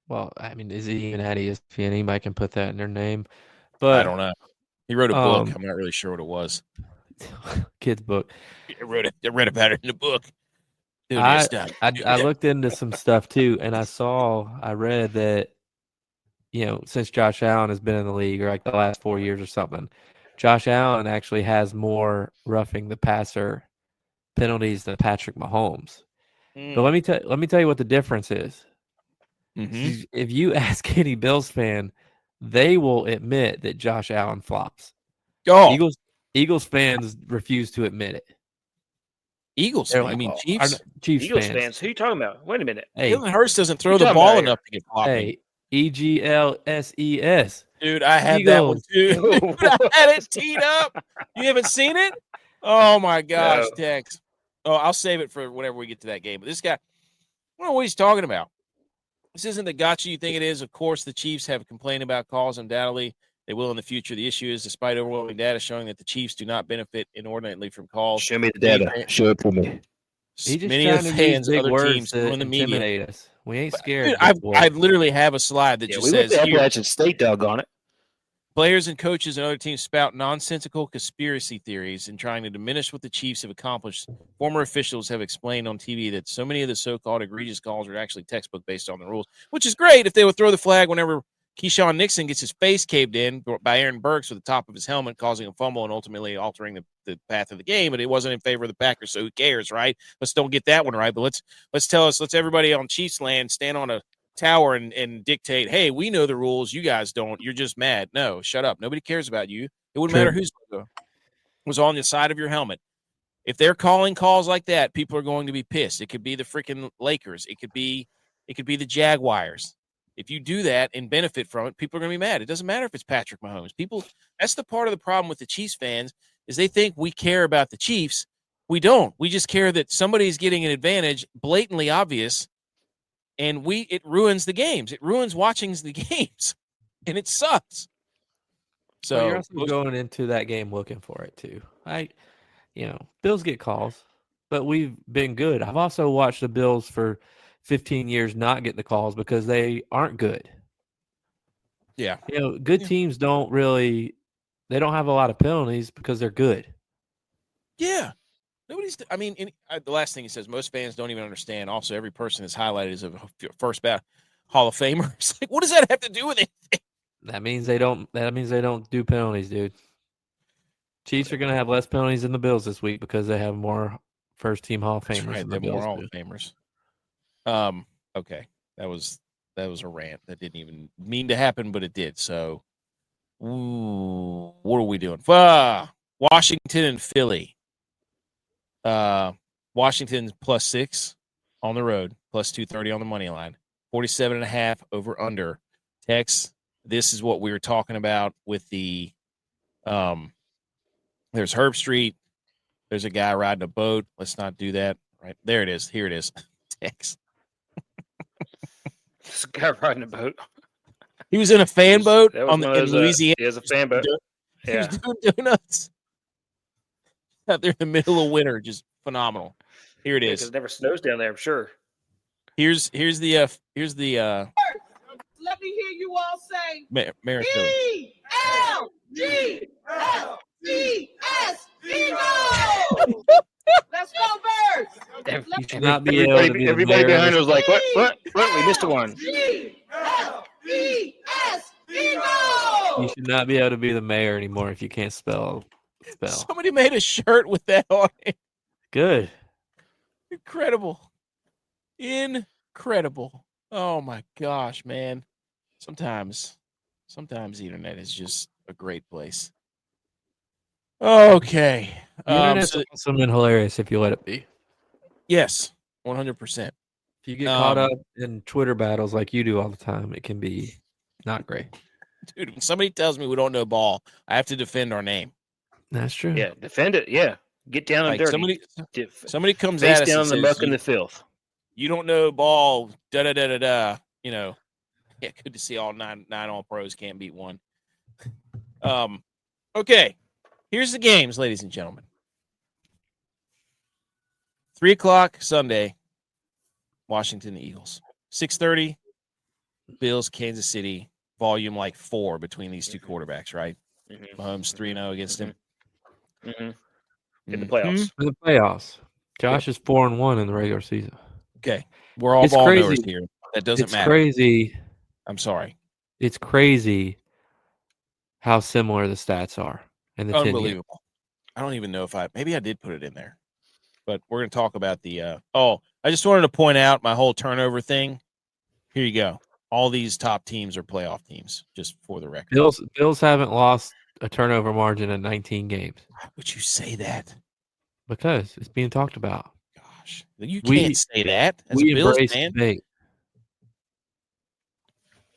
well, I mean, is he even at ESPN? Anybody can put that in their name, but I don't know. He wrote a book. I'm not really sure what it was. Kid's book. I read about it in the book. Dude, I looked into some stuff too, and I read that, since Josh Allen has been in the league, or like the last 4 years or something, Josh Allen actually has more roughing the passer penalties than Patrick Mahomes. But let me tell you what the difference is. Mm-hmm. If you ask any Bills fan, they will admit that Josh Allen flops. Oh, Eagles fans refuse to admit it. Eagles fans? I mean, Chiefs? Chiefs Eagles fans. Who are you talking about? Wait a minute. Hey, Jalen Hurts doesn't throw the ball enough to get floppy. Hey, EGLSES. Dude, I had that one too. Dude, I had it teed up. You haven't seen it? Oh my gosh, No. Tex. Oh, I'll save it for whenever we get to that game. But this guy, I don't know what he's talking about. This isn't the gotcha you think it is. Of course, the Chiefs have complained about calls. Undoubtedly, they will in the future. The issue is, despite overwhelming data showing that the Chiefs do not benefit inordinately from calls, Show me the data. Show it to me. He's just many trying of the to use fans, big other words teams, to in the media. intimidate us. We ain't scared. Dude, big boy. I literally have a slide that Yeah, just we went says to here, Appalachian State, doggone it. players and coaches and other teams spout nonsensical conspiracy theories in trying to diminish what the Chiefs have accomplished. Former officials have explained on TV that so many of the so-called egregious calls are actually textbook based on the rules, which is great if they would throw the flag whenever Keyshawn Nixon gets his face caved in by Aaron Burks with the top of his helmet, causing a fumble and ultimately altering the path of the game. But it wasn't in favor of the Packers, so who cares, right? Let's don't get that one right. But let's everybody on Chiefs land stand on a tower and dictate, hey, we know the rules, you guys don't, you're just mad. No, shut up. Nobody cares about you. It wouldn't matter whose logo was on the side of your helmet. If they're calling calls like that, people are going to be pissed. It could be the freaking Lakers. It could be the Jaguars. If you do that and benefit from it, people are going to be mad. It doesn't matter if it's Patrick Mahomes. That's the part of the problem with the Chiefs fans is they think we care about the Chiefs. We don't. We just care that somebody's getting an advantage, blatantly obvious, and it ruins the games. It ruins watching the games, and it sucks. So you're also going into that game looking for it too. Bills get calls, but we've been good. I've also watched the Bills for 15 years not get the calls because they aren't good. Yeah. Good teams don't have a lot of penalties because they're good. Yeah. The last thing he says, most fans don't even understand. Also, every person is highlighted as a first ballot Hall of Famer. It's like, what does that have to do with anything? That means they don't do penalties, dude. Chiefs are going to have less penalties than the Bills this week because they have more first-team Hall of Famers. That's right. They have more Hall of Famers. Okay. That was a rant that didn't even mean to happen, but it did. So, what are we doing? Washington and Philly. Washington +6 on the road, +230 on the money line, 47.5 over under. Tex, this is what we were talking about with the there's Herb Street. There's a guy riding a boat. Let's not do that. Right there it is. Here it is. Tex. This guy riding a boat. He was in a fan boat in Louisiana. He has a fan boat. He was doing donuts out there in the middle of winter. Just phenomenal. Here it is. Because it never snows down there, I'm sure. Here's the Let me hear you all say Mayor Philly. ELGSES Eagles! Let's go, Birds! You should not be able to be everybody behind was like, what? We missed one. ELGS Eagles! You should not be able to be the mayor anymore if you can't spell. Somebody made a shirt with that on it. Good. Incredible. Oh my gosh, man. Sometimes the internet is just a great place. Okay. The internet's awesome and hilarious if you let it be. Yes, 100%. If you get caught up in Twitter battles like you do all the time, it can be not great. Dude, when somebody tells me we don't know ball, I have to defend our name. That's true. Yeah, defend it. Yeah. Get down and dirty. Somebody comes Face at us down and the says, muck and the filth. You don't know ball, da-da-da-da-da. Yeah, good to see all nine all pros can't beat one. Okay. Here's the games, ladies and gentlemen. 3:00 Sunday, Washington Eagles. 6:30, Bills, Kansas City. Volume like 4 between these two quarterbacks, right? Mm-hmm. Mahomes 3-0 against him. Mm-hmm. In the playoffs. In the playoffs. Josh is 4-1 in the regular season. Okay. We're all ball knowers here. That doesn't matter. It's crazy. I'm sorry. It's crazy how similar the stats are. And the unbelievable. I don't even know if maybe I did put it in there. But we're going to talk about I just wanted to point out my whole turnover thing. Here you go. All these top teams are playoff teams, just for the record. Bills haven't lost a turnover margin in 19 games. Why would you say that? Because it's being talked about. Gosh, you can't say that as we a Bills embrace fan. debate.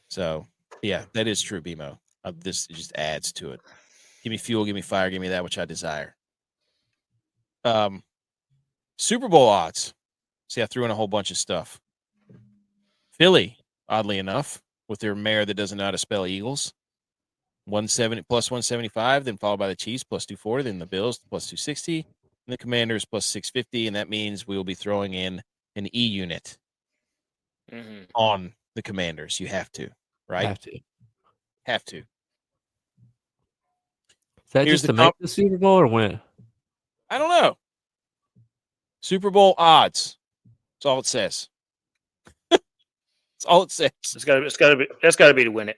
So, yeah, that is true, BMO. This just adds to it. Give me fuel, give me fire, give me that which I desire. Super Bowl odds. See, I threw in a whole bunch of stuff. Philly, oddly enough, with their mayor that doesn't know how to spell Eagles, 170 plus 175, then followed by the Chiefs plus 240, then the Bills plus 260, and the Commanders plus 650, and that means we will be throwing in an E unit on the Commanders. You have to, right? Have to. Is that Here's just to make the Super Bowl or win? I don't know. Super Bowl odds. That's all it says. That's all it says. That's got to be to win it.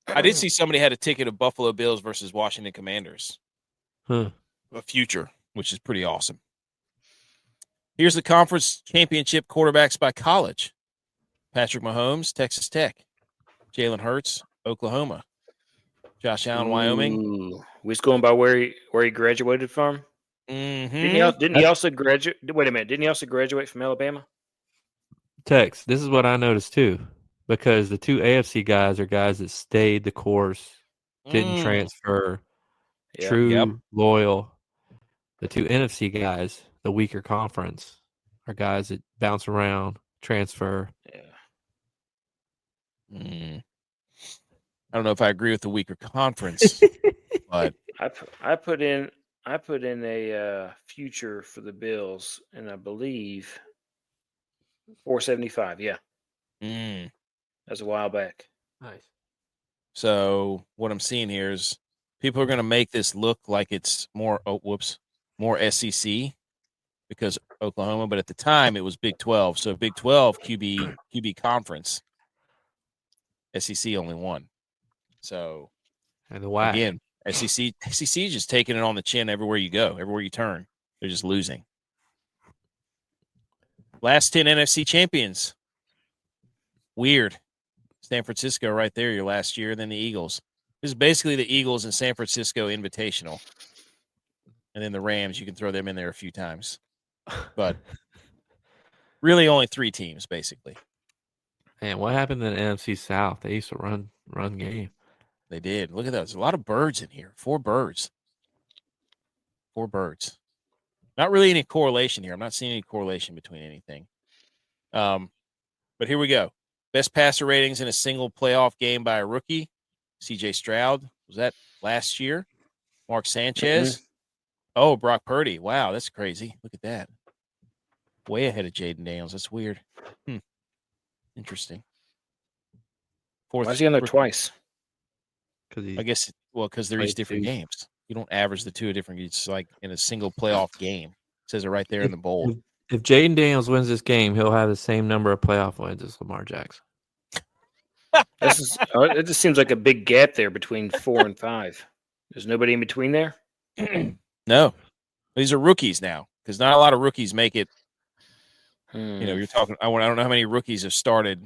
I did see somebody had a ticket of Buffalo Bills versus Washington Commanders. Huh. A future, which is pretty awesome. Here's the conference championship quarterbacks by college. Patrick Mahomes, Texas Tech. Jalen Hurts, Oklahoma. Josh Allen, Wyoming. Ooh. We just going by where he graduated from? Mm-hmm. Didn't he also graduate? Wait a minute. Didn't he also graduate from Alabama? Tex, this is what I noticed too, because the two AFC guys are guys that stayed the course, didn't transfer, true, loyal. The two NFC guys, the weaker conference, are guys that bounce around, transfer. I don't know if I agree with the weaker conference, but I put in a future for the Bills, and I believe 475. Yeah, that's a while back. Nice. So what I'm seeing here is people are going to make this look like it's more SEC because Oklahoma, but at the time it was Big 12. So Big 12 QB conference, SEC only won. So and the whack. Again, SEC is just taking it on the chin everywhere you go, everywhere you turn. They're just losing. Last 10 NFC champions. Weird. San Francisco right there, your last year, then the Eagles. This is basically the Eagles and San Francisco Invitational. And then the Rams, you can throw them in there a few times. But really only 3 teams, basically. Man, what happened in the NFC South? They used to run game. They did. Look at that. There's a lot of birds in here. 4 birds. 4 birds. Not really any correlation here. I'm not seeing any correlation between anything. But here we go. Best passer ratings in a single playoff game by a rookie. C.J. Stroud. Was that last year? Mark Sanchez. Oh, Brock Purdy. Wow, that's crazy. Look at that. Way ahead of Jaden Daniels. That's weird. Interesting. Why is he on there twice? I guess, because they're each different games. You don't average the two different. It's like in a single playoff game. It says it right there in the bold. If Jaden Daniels wins this game, he'll have the same number of playoff wins as Lamar Jackson. It just seems like a big gap there between 4 and 5. There's nobody in between there? No. These are rookies now because not a lot of rookies make it. You're talking. I don't know how many rookies have started.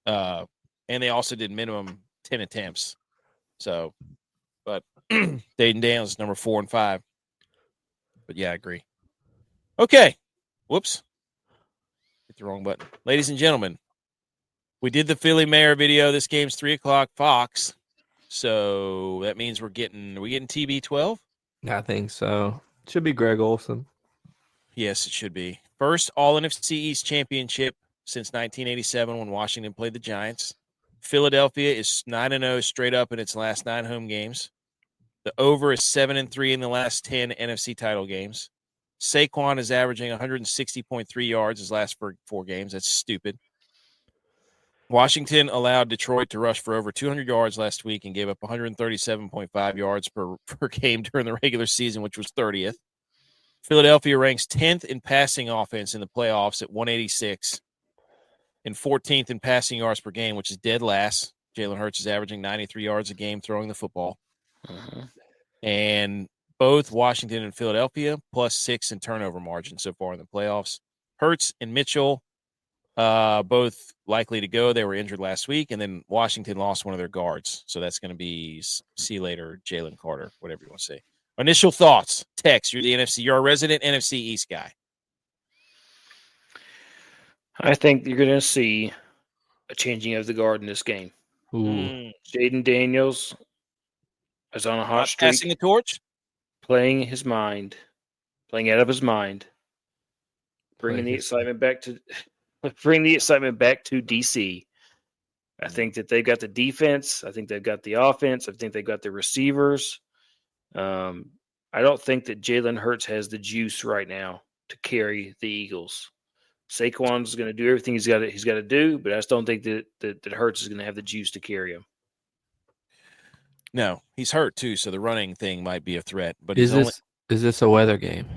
And they also did minimum 10 attempts. So, but Dayton Daniels is number 4 and 5. But yeah, I agree. Okay. Whoops. Hit the wrong button. Ladies and gentlemen, we did the Philly Mayor video. This game's 3:00 Fox. So that means are we getting TB12? I think so. Should be Greg Olsen. Yes, it should be. First All NFC East Championship since 1987 when Washington played the Giants. Philadelphia is 9-0 straight up in its last 9 home games. The over is 7-3 in the last 10 NFC title games. Saquon is averaging 160.3 yards his last 4 games. That's stupid. Washington allowed Detroit to rush for over 200 yards last week and gave up 137.5 yards per game during the regular season, which was 30th. Philadelphia ranks 10th in passing offense in the playoffs at 186 and 14th in passing yards per game, which is dead last. Jalen Hurts is averaging 93 yards a game throwing the football. And both Washington and Philadelphia +6 in turnover margin so far in the playoffs. Hurts and Mitchell both likely to go. They were injured last week, and then Washington lost one of their guards. So that's going to be see later, Jalen Carter, whatever you want to say. Initial thoughts. Tex, you're a resident NFC East guy. I think you're going to see a changing of the guard in this game. Jaden Daniels is on a hot streak. Passing the torch? Playing out of his mind. Bringing the excitement back to bring the excitement back to DC. I think that they've got the defense. I think they've got the offense. I think they've got the receivers. I don't think that Jalen Hurts has the juice right now to carry the Eagles. Saquon's going to do everything he's got to do, but I just don't think that Hurts is going to have the juice to carry him. No, he's hurt too, so the running thing might be a threat. But Is this a weather game?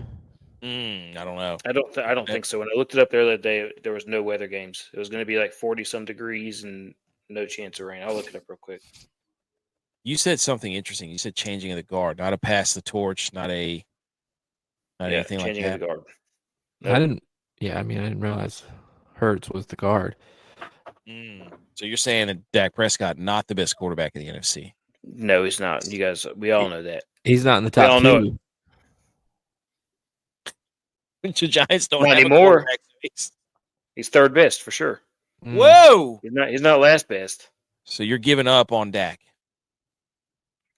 I don't know. I don't think so. When I looked it up the other day, there was no weather games. It was going to be like 40-some degrees and no chance of rain. I'll look it up real quick. You said something interesting. You said changing of the guard, not a pass the torch, not anything like that. Changing of the guard. Nope. I didn't realize Hurts was the guard. So you're saying that Dak Prescott not the best quarterback in the NFC? No, he's not. You guys, we all know that. He's not in the top know two. The Giants don't not have anymore. A quarterback. He's third best for sure. Whoa! He's not last best. So you're giving up on Dak?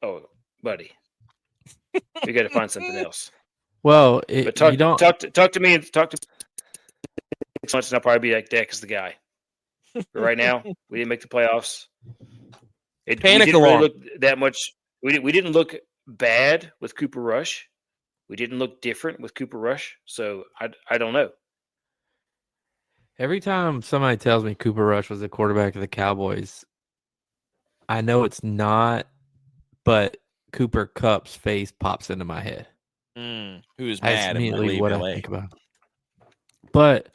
Oh, buddy, we got to find something else. Well, talk to me. Talk to 6 months, and I'll probably be like, Dak is the guy. But right now, we didn't make the playoffs. We didn't really look that much. We didn't look bad with Cooper Rush. We didn't look different with Cooper Rush. So I don't know. Every time somebody tells me Cooper Rush was the quarterback of the Cowboys, I know it's not, but Cooper Kupp's face pops into my head. Who's mad? That's immediately what I think about. But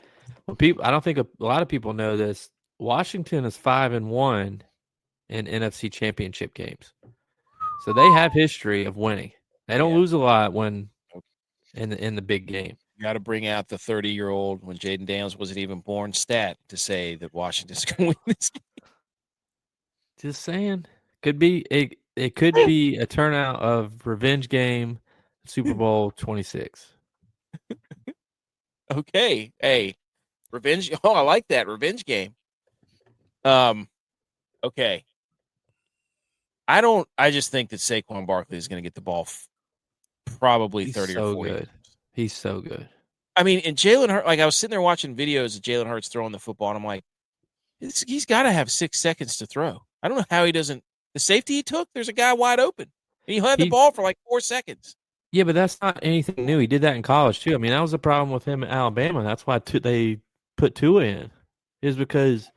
I don't think a lot of people know this. Washington is 5-1 in NFC Championship games, so they have history of winning. They don't lose a lot when in the big game. You got to bring out the 30-year-old when Jaden Daniels wasn't even born stat to say that Washington's going to win this game. Just saying, could be it could be a turnout of revenge game, Super Bowl 26. Okay, hey, revenge. Oh, I like that revenge game. Okay. I just think that Saquon Barkley is going to get the ball probably 30 or 40. Good. He's so good. I mean, and Jalen Hurts, like I was sitting there watching videos of Jalen Hurts throwing the football, and I'm like, he's got to have 6 seconds to throw. I don't know how he doesn't. The safety he took, there's a guy wide open. And he had the ball for like 4 seconds. Yeah, but that's not anything new. He did that in college too. I mean, that was the problem with him at Alabama. That's why they put Tua in, is because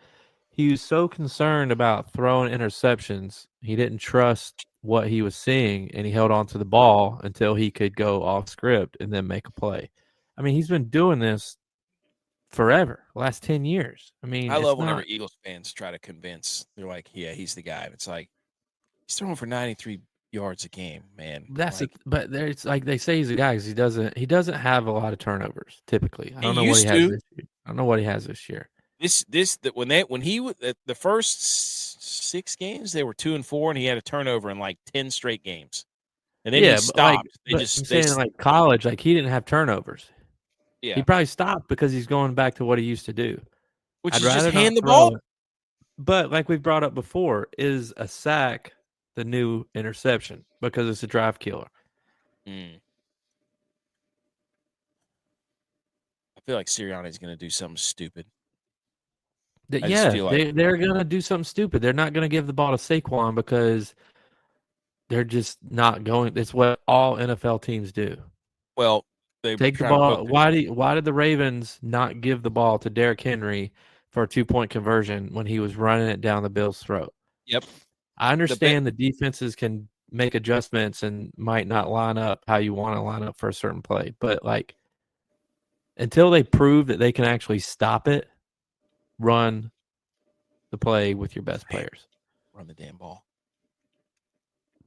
he was so concerned about throwing interceptions. He didn't trust what he was seeing, and he held on to the ball until he could go off script and then make a play. I mean, he's been doing this forever, last 10 years. I mean, I love whenever Eagles fans try to convince. They're like, yeah, he's the guy. It's like, he's throwing for 93 yards a game, man. But there's like they say he's a guy because he doesn't have a lot of turnovers typically. I don't know what he has this year. I don't know what he has this year. When he the first 6 games they were 2-4 and he had a turnover in like 10 straight games, and then he stopped. Like college, like he didn't have turnovers. Yeah, he probably stopped because he's going back to what he used to do, which is just hand the ball. But like we've brought up before, is a sack the new interception because it's a drive killer? I feel like Sirianni's going to do something stupid. They're going to do something stupid. They're not going to give the ball to Saquon because they're just not going. It's what all NFL teams do. Well, they take the ball. Why did the Ravens not give the ball to Derrick Henry for a 2-point conversion when he was running it down the Bills' throat? Yep. I understand the defenses can make adjustments and might not line up how you want to line up for a certain play, but like until they prove that they can actually stop it, run the play with your best players. Run the damn ball.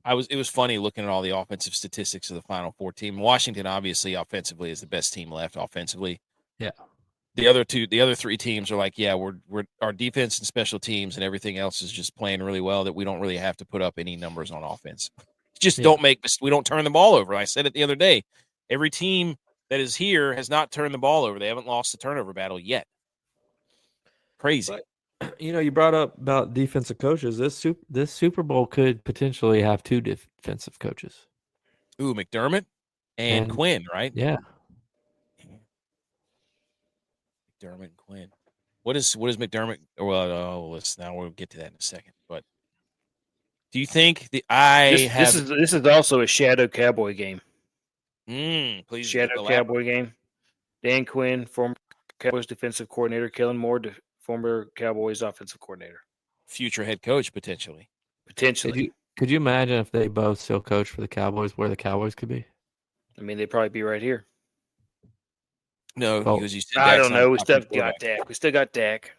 It was funny looking at all the offensive statistics of the Final Four team. Washington obviously offensively is the best team left offensively. Yeah. The other 3 teams are like, yeah, we're our defense and special teams and everything else is just playing really well that we don't really have to put up any numbers on offense. We don't turn the ball over. I said it the other day. Every team that is here has not turned the ball over. They haven't lost the turnover battle yet. Crazy. But, you brought up about defensive coaches. This Super Bowl could potentially have 2 defensive coaches. Ooh, McDermott and Quinn, right? Yeah. McDermott and Quinn. What is McDermott? Well, we'll get to that in a second. But do you think This is also a shadow Cowboy game. Please Shadow elaborate. Cowboy game. Dan Quinn, former Cowboys defensive coordinator. Kellen Moore, former Cowboys offensive coordinator. Future head coach potentially. Potentially. Could you imagine if they both still coach for the Cowboys, where the Cowboys could be? I mean, they'd probably be right here. No, Oh. because you said I Dak's don't not know. a We top still quarterback. got Dak. We still got Dak.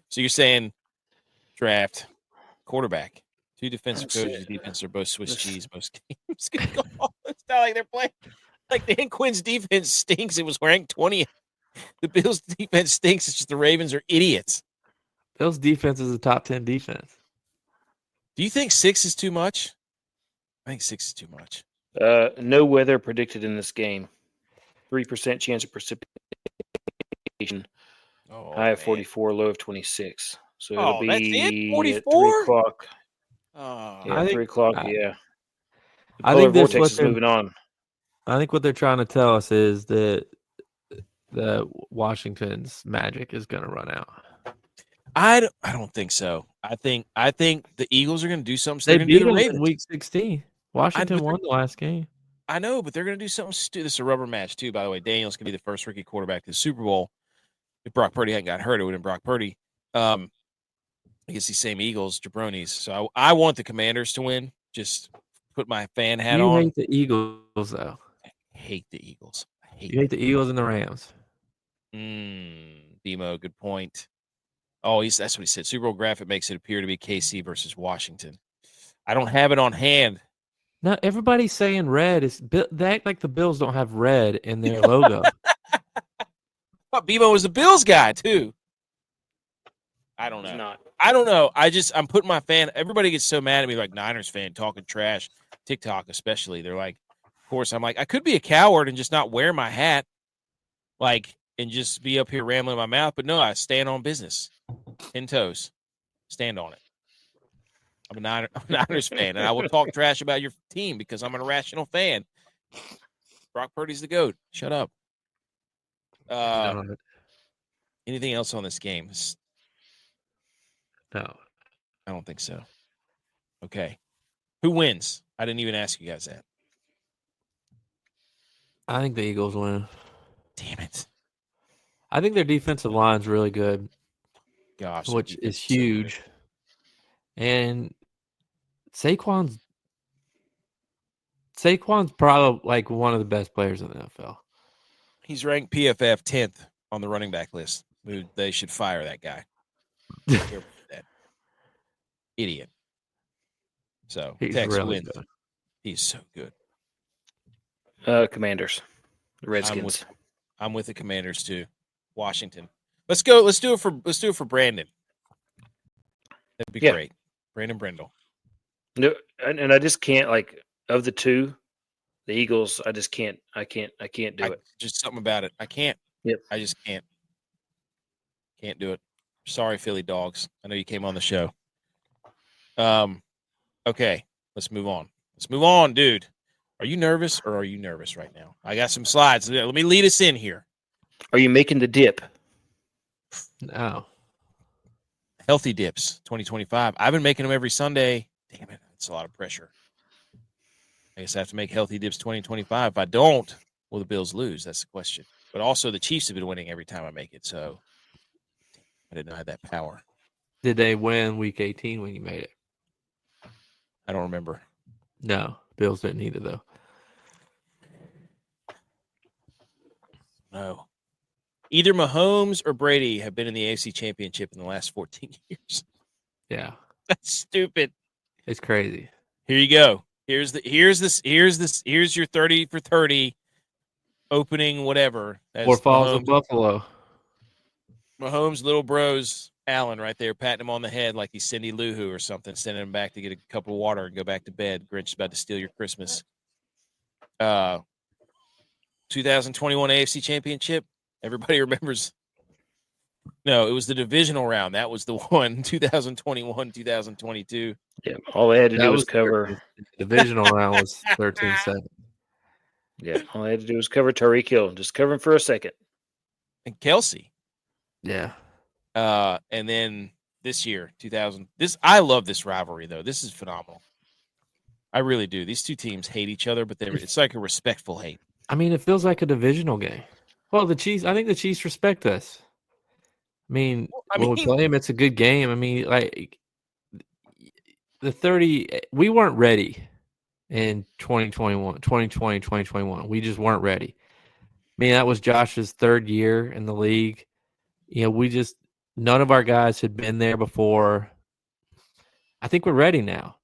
So you're saying draft quarterback, 2 defensive coaches, defense are both Swiss cheese most games. It's not like they're playing like Dan Quinn's defense stinks. It was ranked 20th. The Bills' defense stinks. It's just the Ravens are idiots. Bills' defense is a top 10 defense. Do you think 6 is too much? I think 6 is too much. No weather predicted in this game. 3% chance of precipitation. High of 44, low of 26. So it'll be that's it? 44? at 3 o'clock. Oh, Yeah, 3 o'clock. Yeah. The I polar think this vortex what is they're- moving on. I think what they're trying to tell us is that the Washington's magic is going to run out. I don't think so. I think the Eagles are going to do something. They They're going to beat do the them Ravens. in Week 16. Washington but won the last game. I know, but they're going to do something stupid. This is a rubber match too, by the way. Daniel's going to be the first rookie quarterback to the Super Bowl. If Brock Purdy hadn't got hurt, it would have been Brock Purdy. Against these same Eagles, jabronis. So I want the Commanders to win. Just put my fan hat You on. hate the Eagles, though. I hate the Eagles. You hate the Eagles and the Rams. Demo, good point. Oh, that's what he said. Super Bowl graphic makes it appear to be KC versus Washington. I don't have it on hand. No, everybody's saying red is. They act like the Bills don't have red in their logo. But Bebo was the Bills guy too. I don't know. He's not. I don't know. I'm putting my fan. Everybody gets so mad at me, like Niners fan talking trash, TikTok especially. They're like, of course, I'm like, I could be a coward and just not wear my hat, like, and just be up here rambling my mouth. But no, I stand on business, 10 toes, stand on it. I'm a Niners fan, and I will talk trash about your team because I'm an irrational fan. Brock Purdy's the GOAT. Shut up. Anything else on this game? No. I don't think so. Okay. Who wins? I didn't even ask you guys that. I think the Eagles win. Damn it. I think their defensive line's really good, Gosh. which is huge. And Saquon's probably like one of the best players in the NFL. He's ranked PFF 10th on the running back list. They should fire that guy. That idiot. So He's Tex really wins. good. He's so good. Commanders. The Redskins. I'm with the Commanders too. Washington. Let's go. Let's do it for Brandon. That'd be great. Brandon Brindle. No, and I just can't, like, of the two, the Eagles, I just can't. I can't do it. Just something about it. I can't. Yep. I just can't. Can't do it. Sorry, Philly dogs. I know you came on the show. Okay, let's move on. Let's move on, dude. Are you nervous or are you nervous right now? I got some slides. Let me lead us in here. Are you making the dip? No. Healthy dips 2025. I've been making them every Sunday. Damn it. That's a lot of pressure. I guess I have to make healthy dips 2025. If I don't, will the Bills lose? That's the question. But also the Chiefs have been winning every time I make it. So I didn't know I had that power. Did they win Week 18 when you made it? I don't remember. No. Bills didn't either, though. No. Either Mahomes or Brady have been in the AFC Championship in the last 14 years. Yeah. That's stupid. It's crazy. Here you go. Here's your 30 for 30 opening whatever. That's Or Falls in Buffalo. Mahomes' little bros, Allen, right there, patting him on the head like he's Cindy Lou Who or something, sending him back to get a cup of water and go back to bed. Grinch is about to steal your Christmas. 2021 AFC Championship. Everybody remembers. No, it was the divisional round. That was the one. 2021, 2022. Yeah, all they had to do was cover. The divisional round was 13-7. Yeah, all I had to do was cover Tyreek Hill. Just cover him for a second. And Kelsey. Yeah. And then this year, 2000. I love this rivalry though. This is phenomenal. I really do. These two teams hate each other, but it's like a respectful hate. I mean, it feels like a divisional game. Well, I think the Chiefs respect us. When we play them, it's a good game. I mean, like we weren't ready in 2020, 2021. We just weren't ready. I mean, that was Josh's third year in the league. None of our guys had been there before. I think we're ready now.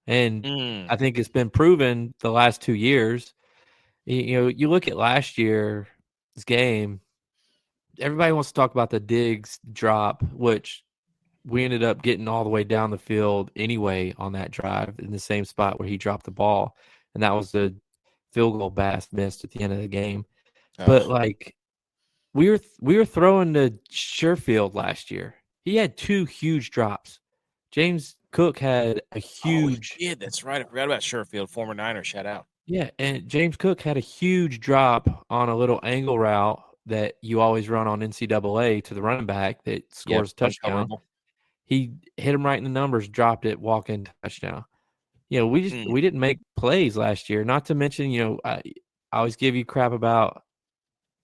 And I think it's been proven the last 2 years. You look at last year's game, everybody wants to talk about the Diggs drop, which we ended up getting all the way down the field anyway on that drive in the same spot where he dropped the ball. And that was the field goal Bass missed at the end of the game. Oh. But like we were throwing to Sherfield last year. He had 2 huge drops. James Cook had a huge. Oh, yeah, that's right. I forgot about Sherfield, former Niner. Shout out. Yeah, and James Cook had a huge drop on a little angle route that you always run on NCAA to the running back that scores a touchdown. He hit him right in the numbers, dropped it, walk-in touchdown. We didn't make plays last year. Not to mention, I always give you crap about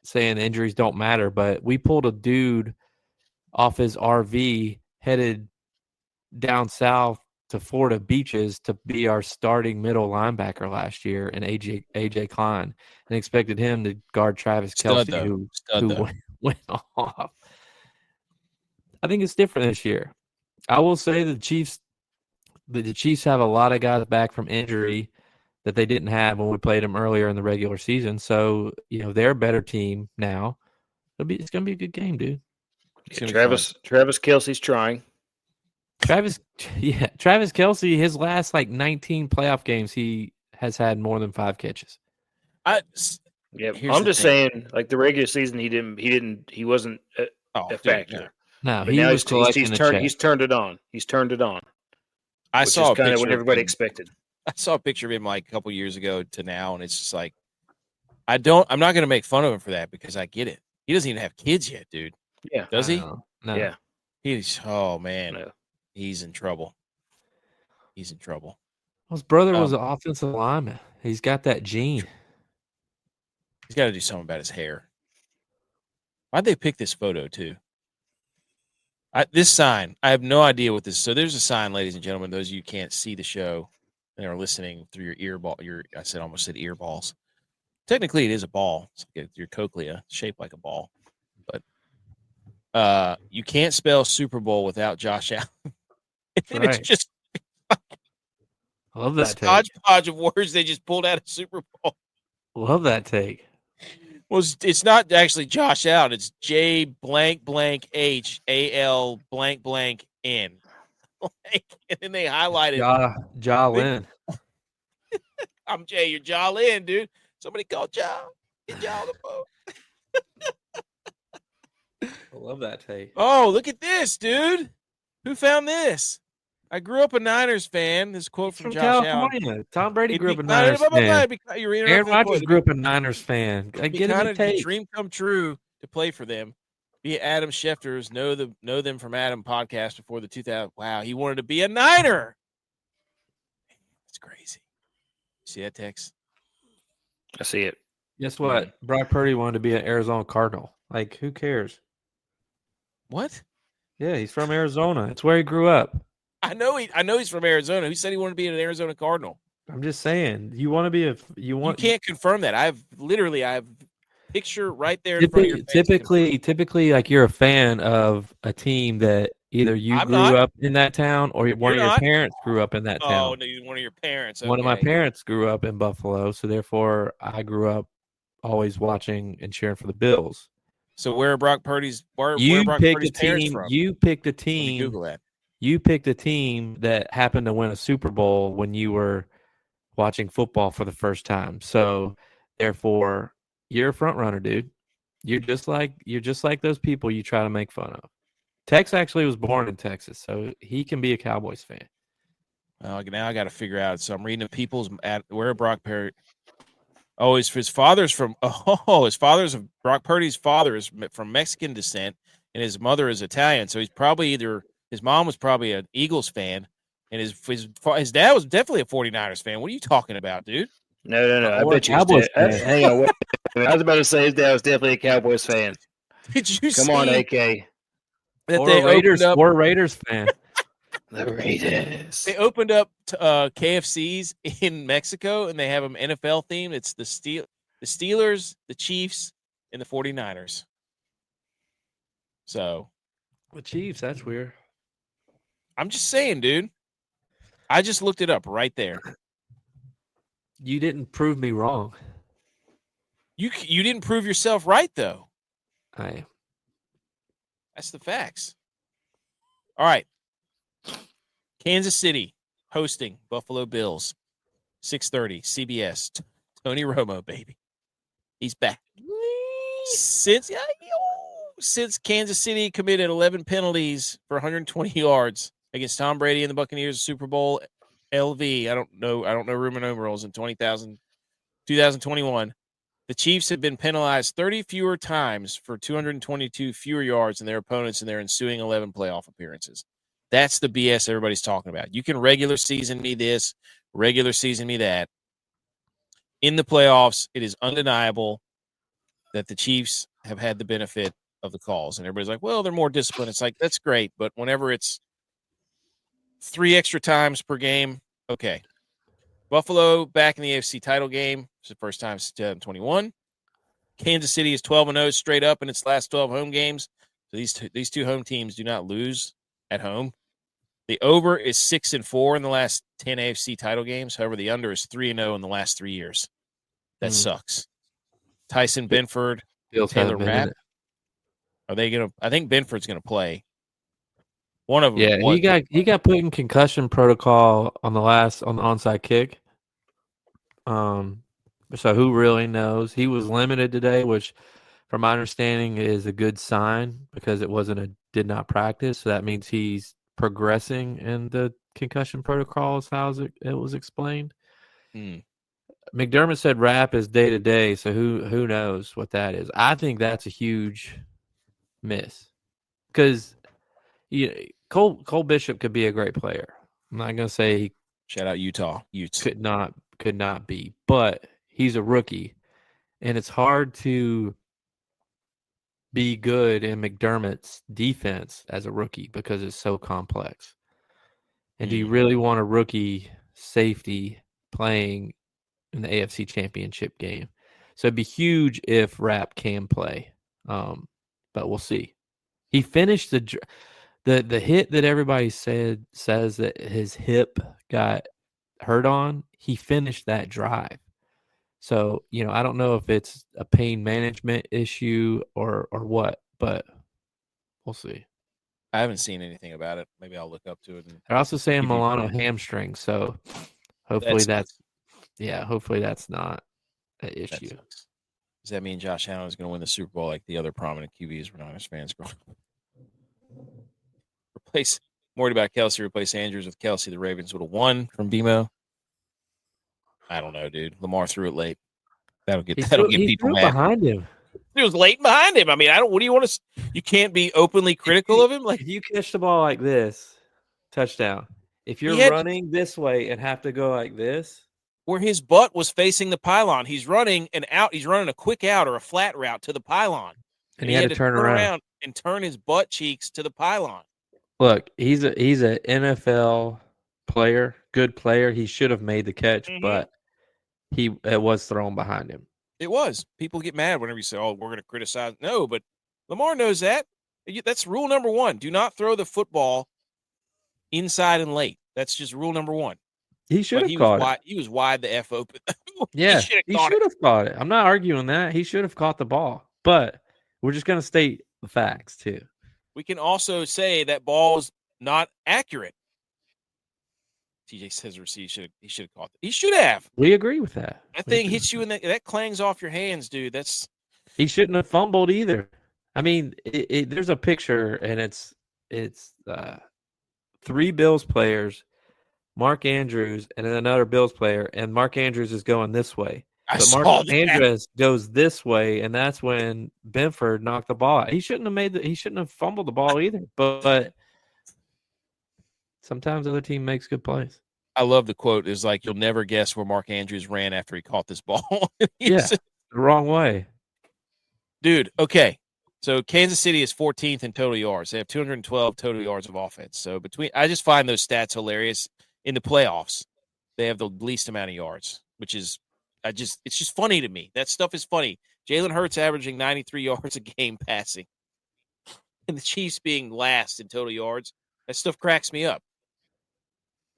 saying injuries don't matter, but we pulled a dude off his RV headed down south to Florida Beaches to be our starting middle linebacker last year, and AJ Klein, and expected him to guard Travis Kelce, who went off. I think it's different this year. I will say the Chiefs have a lot of guys back from injury that they didn't have when we played them earlier in the regular season. So, they're a better team now. It's going to be a good game, dude. Yeah, Travis Kelce's trying. Travis Kelce, his last 19 playoff games, he has had more than 5 catches. I'm just saying, like the regular season, he wasn't a factor. No, but now he's turned it on. He's turned it on. I saw kind of what everybody expected. I saw a picture of him a couple years ago to now, and it's just like I'm not going to make fun of him for that because I get it. He doesn't even have kids yet, dude. Yeah, does he? No. Yeah, he's he's in trouble. He's in trouble. His brother was an offensive lineman. He's got that gene. He's got to do something about his hair. Why'd they pick this photo too? This sign, I have no idea what this is. So there's a sign, ladies and gentlemen, those of you who can't see the show and are listening through your earball, almost said earballs. Technically, it is a ball. It's like your cochlea, shaped like a ball. But you can't spell Super Bowl without Josh Allen. And right. It's just I love that take. Hodgepodge of words they just pulled out of Super Bowl. Love that take. Well, it's not actually Josh Allen. It's J blank blank H A L blank blank N. And then they highlighted Ja Lin. I'm Jay. You're Ja Lin, dude. Somebody call Ja. Get Ja on the phone. I love that take. Oh, look at this, dude. Who found this? I grew up a Niners fan. This quote from Josh California. Allen. Tom Brady grew up a Niners fan. Aaron Rodgers grew up a Niners fan. I get it. A dream come true to play for them. Be Adam Schefter's Know Them from Adam podcast before the 2000. Wow, he wanted to be a Niner. That's crazy. See that text? I see it. Guess what? Brock Purdy wanted to be an Arizona Cardinal. Who cares? What? Yeah, he's from Arizona. It's where he grew up. I know he's from Arizona. Who said he wanted to be an Arizona Cardinal? I'm just saying. You want to be You can't confirm that. I have picture right there in front of your face. Typically, you're a fan of a team that either you grew up in that town or one of your parents grew up in that town. Oh, no, one of your parents. Okay. One of my parents grew up in Buffalo, so therefore I grew up always watching and cheering for the Bills. So where are Brock Purdy's parents from? You picked a team. Google that. You picked a team that happened to win a Super Bowl when you were watching football for the first time. So therefore, you're a front runner, dude. You're just like those people you try to make fun of. Tex actually was born in Texas, so he can be a Cowboys fan. Well, now I got to figure out. So I'm reading the People's where Brock Purdy. Oh, his father's from Brock Purdy's father is from Mexican descent, and his mother is Italian. So he's probably his mom was probably an Eagles fan, and his dad was definitely a 49ers fan. What are you talking about, dude? No. I Or bet you his Cowboys dad. fan. Hang on. Wait a minute. I was about to say his dad was definitely a Cowboys fan. Did you Come see on, AK. that Or they a Raiders opened up? or a Raiders fan. The Raiders. They opened up KFCs in Mexico, and they have them NFL themed. It's the Steelers, the Chiefs, and the 49ers. So The Chiefs, that's weird. I'm just saying, dude. I just looked it up right there. You didn't prove me wrong. You didn't prove yourself right, though. That's the facts. All right. Kansas City hosting Buffalo Bills. 6:30 CBS. Tony Romo, baby. He's back. Since Kansas City committed 11 penalties for 120 yards against Tom Brady and the Buccaneers Super Bowl LV. I don't know Roman numerals in 2021. The Chiefs have been penalized 30 fewer times for 222 fewer yards than their opponents in their ensuing 11 playoff appearances. That's the BS everybody's talking about. You can regular season me this, regular season me that. In the playoffs, it is undeniable that the Chiefs have had the benefit of the calls. And everybody's like, well, they're more disciplined. It's like, that's great. But whenever it's 3 extra times per game, okay. Buffalo back in the AFC title game. It's the first time since 2021. Kansas City is 12-0 straight up in its last 12 home games. So these two home teams do not lose at home. The over is 6-4 in the last 10 AFC title games. However, the under is 3-0 in the last 3 years. That sucks. Tyson Benford, Bills Taylor haven't been in Rapp. it. Are they gonna? I think Benford's gonna play. One of them. Yeah, he got put in concussion protocol on the onside kick. So who really knows? He was limited today, which, from my understanding, is a good sign because it did not practice. So that means he's progressing in the concussion protocol, is how it was explained. McDermott said Rapp is day to day, so who knows what that is? I think that's a huge miss because Cole Bishop could be a great player. I'm not gonna say shout out Utah Utes could not be, but he's a rookie, and it's hard to be good in McDermott's defense as a rookie because it's so complex. And do you really want a rookie safety playing in the AFC Championship game? So it'd be huge if Rapp can play, but we'll see. He finished the hit that everybody says that his hip got hurt on. He finished that drive. So, I don't know if it's a pain management issue or what, but we'll see. I haven't seen anything about it. Maybe I'll look up to it. They're also saying Milano hamstring, so hopefully hopefully that's not an issue. Does that mean Josh Allen is going to win the Super Bowl like the other prominent QBs were Niners fans growing up? Worried about Kelsey, replace Andrews with Kelsey. The Ravens would have won from BMO. I don't know, dude. Lamar threw it late. That'll get people mad. Behind him. It was late behind him. I mean, what do you want to? You can't be openly critical of him. Like, if you catch the ball like this, touchdown. If you're running this way and have to go like this, where his butt was facing the pylon, he's running an out. He's running a quick out or a flat route to the pylon, and he had to turn around and turn his butt cheeks to the pylon. Look, he's an NFL player, good player. He should have made the catch, but it was thrown behind him. It was. People get mad whenever you say, "Oh, we're going to criticize." No, but Lamar knows that. That's rule number 1. Do not throw the football inside and late. That's just rule number 1. He should have caught it. He was wide the F open. Yeah, he should have caught it. I'm not arguing that. He should have caught the ball, but we're just going to state the facts too. We can also say that ball was not accurate. TJ says he should have caught it. He should have. We agree with that. That thing hits you in that clangs off your hands, dude. He shouldn't have fumbled either. I mean, there's a picture, and it's 3 Bills players, Mark Andrews, and then another Bills player, and Mark Andrews is going this way. I But saw Mark that. Andrews goes this way, and that's when Benford knocked the ball out. He shouldn't have fumbled the ball either. But sometimes the other team makes good plays. I love the quote is like, you'll never guess where Mark Andrews ran after he caught this ball. Yeah, the wrong way. Dude, okay. So Kansas City is 14th in total yards. They have 212 total yards of offense. So I just find those stats hilarious. In the playoffs, they have the least amount of yards, which is it's just funny to me. That stuff is funny. Jalen Hurts averaging 93 yards a game passing. And the Chiefs being last in total yards. That stuff cracks me up.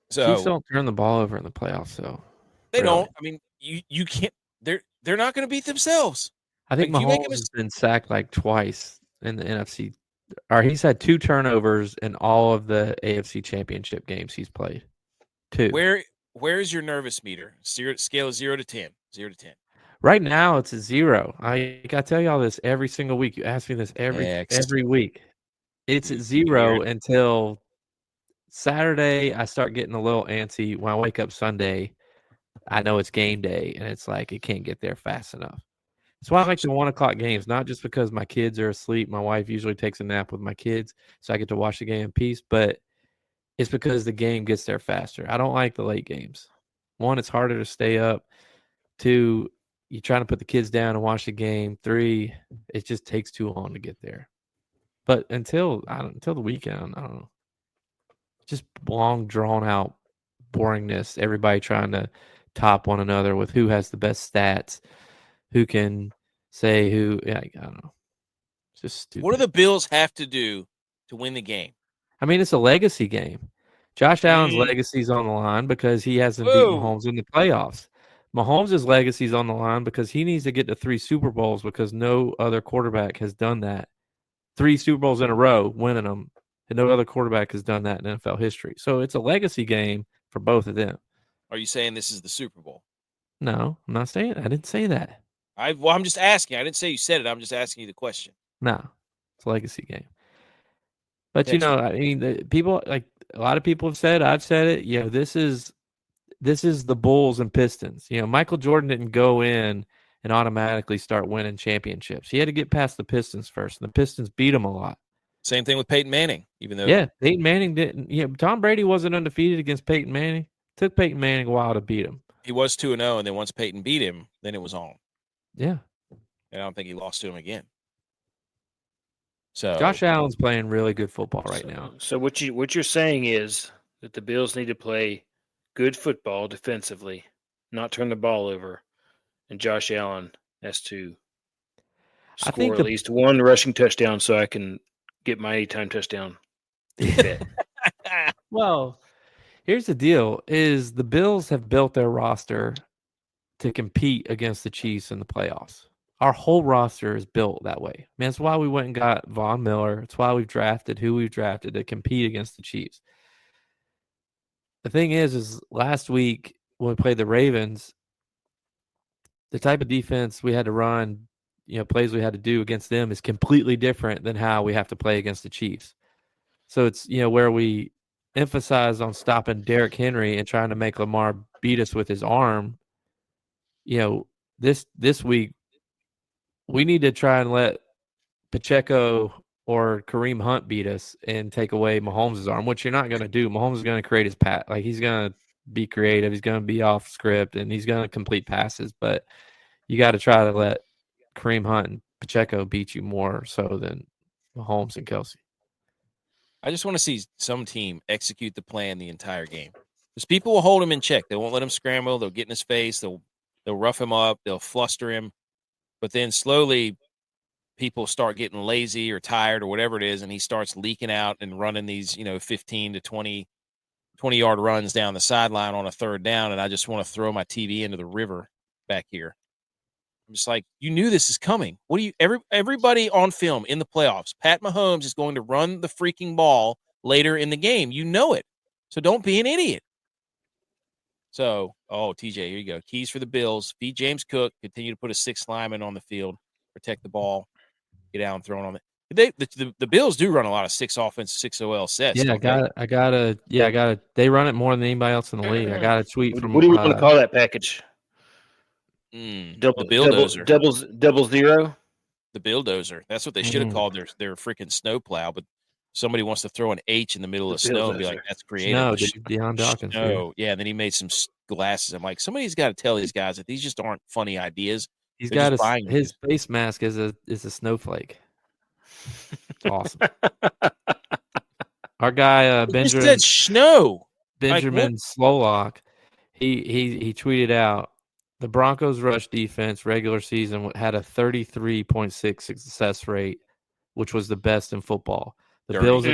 So Chiefs don't turn the ball over in the playoffs, so they don't. I mean, you can't. They're not going to beat themselves. I think Like, Mahomes has been sacked like twice in the NFC. Or he's had 2 turnovers in all of the AFC Championship games he's played. 2. Where is your nervous meter? Scale of 0 to 10. 0 to 10. Right now, it's a 0. I tell y'all this every single week. You ask me this every week. It's at 0 until Saturday. I start getting a little antsy. When I wake up Sunday, I know it's game day, and it's like it can't get there fast enough. That's why I like the 1 o'clock games, not just because my kids are asleep. My wife usually takes a nap with my kids, so I get to watch the game in peace, but it's because the game gets there faster. I don't like the late games. 1, it's harder to stay up. 2, you're trying to put the kids down and watch the game. 3, it just takes too long to get there. But until the weekend, I don't know. Just long, drawn out boringness. Everybody trying to top one another with who has the best stats, who can say who. Yeah, I don't know. It's just stupid. What do the Bills have to do to win the game? I mean, it's a legacy game. Josh Allen's legacy's on the line because he hasn't beat Mahomes in the playoffs. Mahomes' legacy's on the line because he needs to get to 3 Super Bowls because no other quarterback has done that. 3 Super Bowls in a row, winning them, and no other quarterback has done that in NFL history. So it's a legacy game for both of them. Are you saying this is the Super Bowl? No, I'm not saying that. I didn't say that. I'm just asking. I didn't say you said it. I'm just asking you the question. No, it's a legacy game. But, I mean, people, like a lot of people have said, I've said it, this is the Bulls and Pistons. Michael Jordan didn't go in and automatically start winning championships. He had to get past the Pistons first, and the Pistons beat him a lot. Same thing with Peyton Manning, even though Peyton Manning didn't. Tom Brady wasn't undefeated against Peyton Manning. It took Peyton Manning a while to beat him. He was 2-0, and then once Peyton beat him, then it was on. Yeah, and I don't think he lost to him again. So Josh Allen's playing really good football right now. So what you're saying is that the Bills need to play good football defensively, not turn the ball over, and Josh Allen has to score at least 1 rushing touchdown so I can get my anytime touchdown bet. Well, here's the deal: is the Bills have built their roster to compete against the Chiefs in the playoffs. Our whole roster is built that way. Man, that's why we went and got Von Miller. It's why we've drafted who we've drafted to compete against the Chiefs. The thing is last week when we played the Ravens, the type of defense we had to run, plays we had to do against them is completely different than how we have to play against the Chiefs. So it's, where we emphasize on stopping Derrick Henry and trying to make Lamar beat us with his arm. This week, we need to try and let Pacheco or Kareem Hunt beat us and take away Mahomes' arm, which you're not going to do. Mahomes is going to create his pass. Like, he's going to be creative. He's going to be off script, and he's going to complete passes. But you got to try to let Kareem Hunt and Pacheco beat you more so than Mahomes and Kelsey. I just want to see some team execute the plan the entire game. Because people will hold him in check. They won't let him scramble. They'll get in his face. They'll rough him up. They'll fluster him. But then slowly people start getting lazy or tired or whatever it is, and he starts leaking out and running these, 15 to 20-yard runs down the sideline on a 3rd down, and I just want to throw my TV into the river back here. I'm just like, you knew this is coming. What do you everybody on film in the playoffs, Pat Mahomes is going to run the freaking ball later in the game. You know it. So don't be an idiot. So, TJ, here you go. Keys for the Bills. Feed James Cook. Continue to put a 6th lineman on the field. Protect the ball. Get out and throw it on it. The Bills do run a lot of 6 offense, 6 OL sets. Yeah, I gotta. They run it more than anybody else in the league. I got a tweet from. What do you want to call that package? Double, the bulldozer. double zero. The bulldozer. That's what they should have called their freaking snow plow. But somebody wants to throw an H in the middle of snow and be like, "That's creative." No, Deion Dawkins. No, yeah. And then he made some glasses. I'm like, somebody's got to tell these guys that these just aren't funny ideas. He's They're got just buying his these. face mask is a snowflake. Awesome. Our guy It just Benjamin said snow. Benjamin Slowlock, he tweeted out the Broncos rush defense regular season had a 33.6 success rate, which was the best in football. The Bills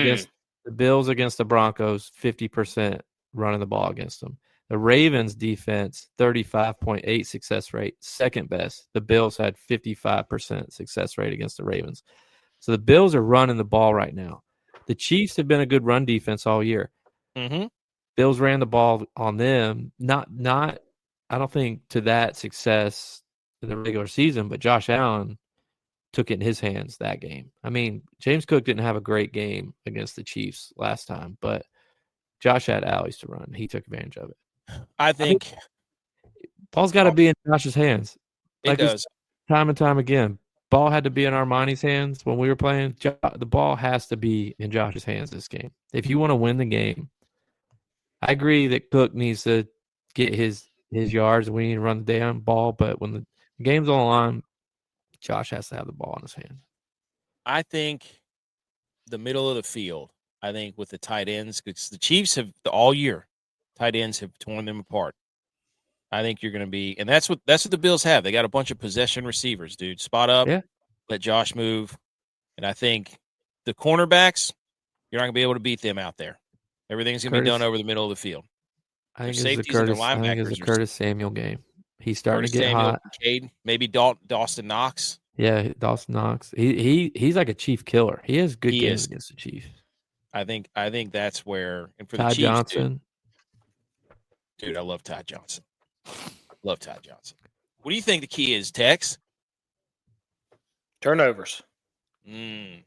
against the Broncos 50% running the ball against them. The Ravens defense 35.8 success rate, second best. The Bills had 55% success rate against the Ravens. So the Bills are running the ball right now. The Chiefs have been a good run defense all year. Mm-hmm. Bills ran the ball on them, not I don't think to that success in the regular season, but Josh Allen took it in his hands that game. I mean, James Cook didn't have a great game against the Chiefs last time, but Josh had alleys to run. He took advantage of it. I think ball's got to be in Josh's hands. It does. Time and time again. Ball had to be in Armani's hands when we were playing. The ball has to be in Josh's hands this game. If you want to win the game, I agree that Cook needs to get his yards and we need to run the damn ball, but when the game's on the line, Josh has to have the ball in his hand. I think the middle of the field, I think with the tight ends, because the Chiefs have all year, tight ends have torn them apart. I think you're going to be, and that's what the Bills have. They got a bunch of possession receivers, dude. Spot up, let Josh move, and I think the cornerbacks, you're not going to be able to beat them out there. Everything's going to be done over the middle of the field. I think it's a Curtis Samuel game. He's starting to get hot. Cade, maybe Dawson Knox. Yeah, Dawson Knox. He's like a Chief killer. He has good games against the Chiefs. I think that's where, and for Ty the Chiefs, Johnson. Dude, I love Ty Johnson. Love Ty Johnson. What do you think the key is, Tex? Turnovers. 19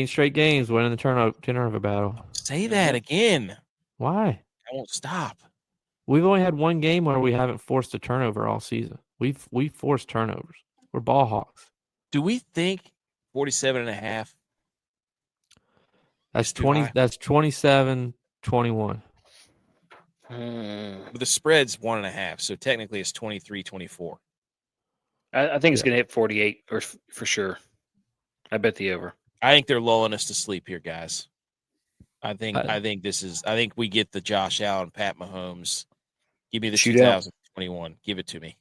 straight games winning the turnover battle. Say that again. Why? I won't stop. We've only had one game where we haven't forced a turnover all season. We've forced turnovers. We're ball hawks. Do we think 47.5? That's 20. That's 27-21. The spread's 1.5, so technically it's 23-24. I think it's going to hit 48 or for sure. I bet the over. I think they're lulling us to sleep here, guys. I think we get the Josh Allen, Pat Mahomes. Give me the 2021. Give it to me.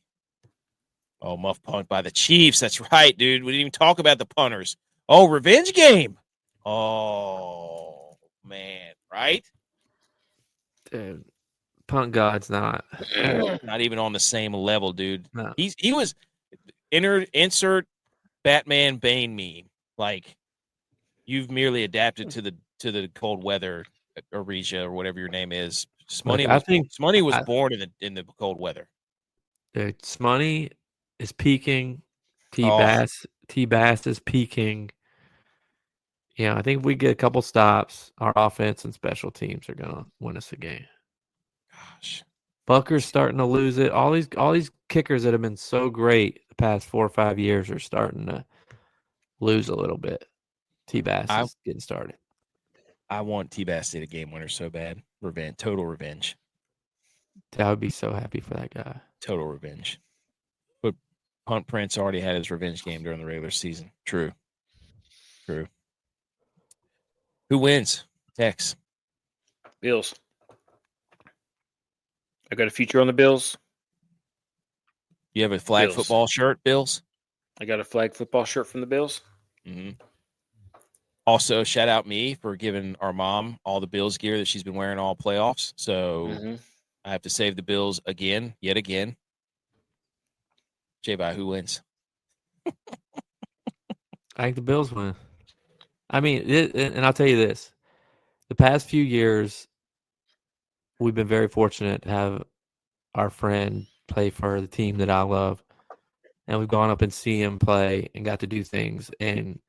Oh, muff punt by the Chiefs. That's right, dude. We didn't even talk about the punters. Oh, revenge game. Oh, man. Right? Dude, punt god's not even on the same level, dude. No. He was insert Batman Bane meme. Like, you've merely adapted to the cold weather, Aresia, or whatever your name is. Smoney was born in the cold weather. Dude, Smoney is peaking. T-Bass is peaking. Yeah, I think if we get a couple stops, our offense and special teams are gonna win us a game. Gosh, Bucker's starting to lose it. All these kickers that have been so great the past 4 or 5 years are starting to lose a little bit. T-Bass is getting started. I want T-Bass to get a game winner so bad. Revenge, total revenge. I would be so happy for that guy. Total revenge. But Punt Prince already had his revenge game during the regular season. True. Who wins? Tex. Bills. I got a future on the Bills. You have a flag football shirt, Bills? I got a flag football shirt from the Bills. Mm-hmm. Also, shout out me for giving our mom all the Bills gear that she's been wearing all playoffs. So I have to save the Bills yet again. J-Bye, who wins? I think the Bills win. I mean, and I'll tell you this. The past few years, we've been very fortunate to have our friend play for the team that I love. And we've gone up and see him play and got to do things. And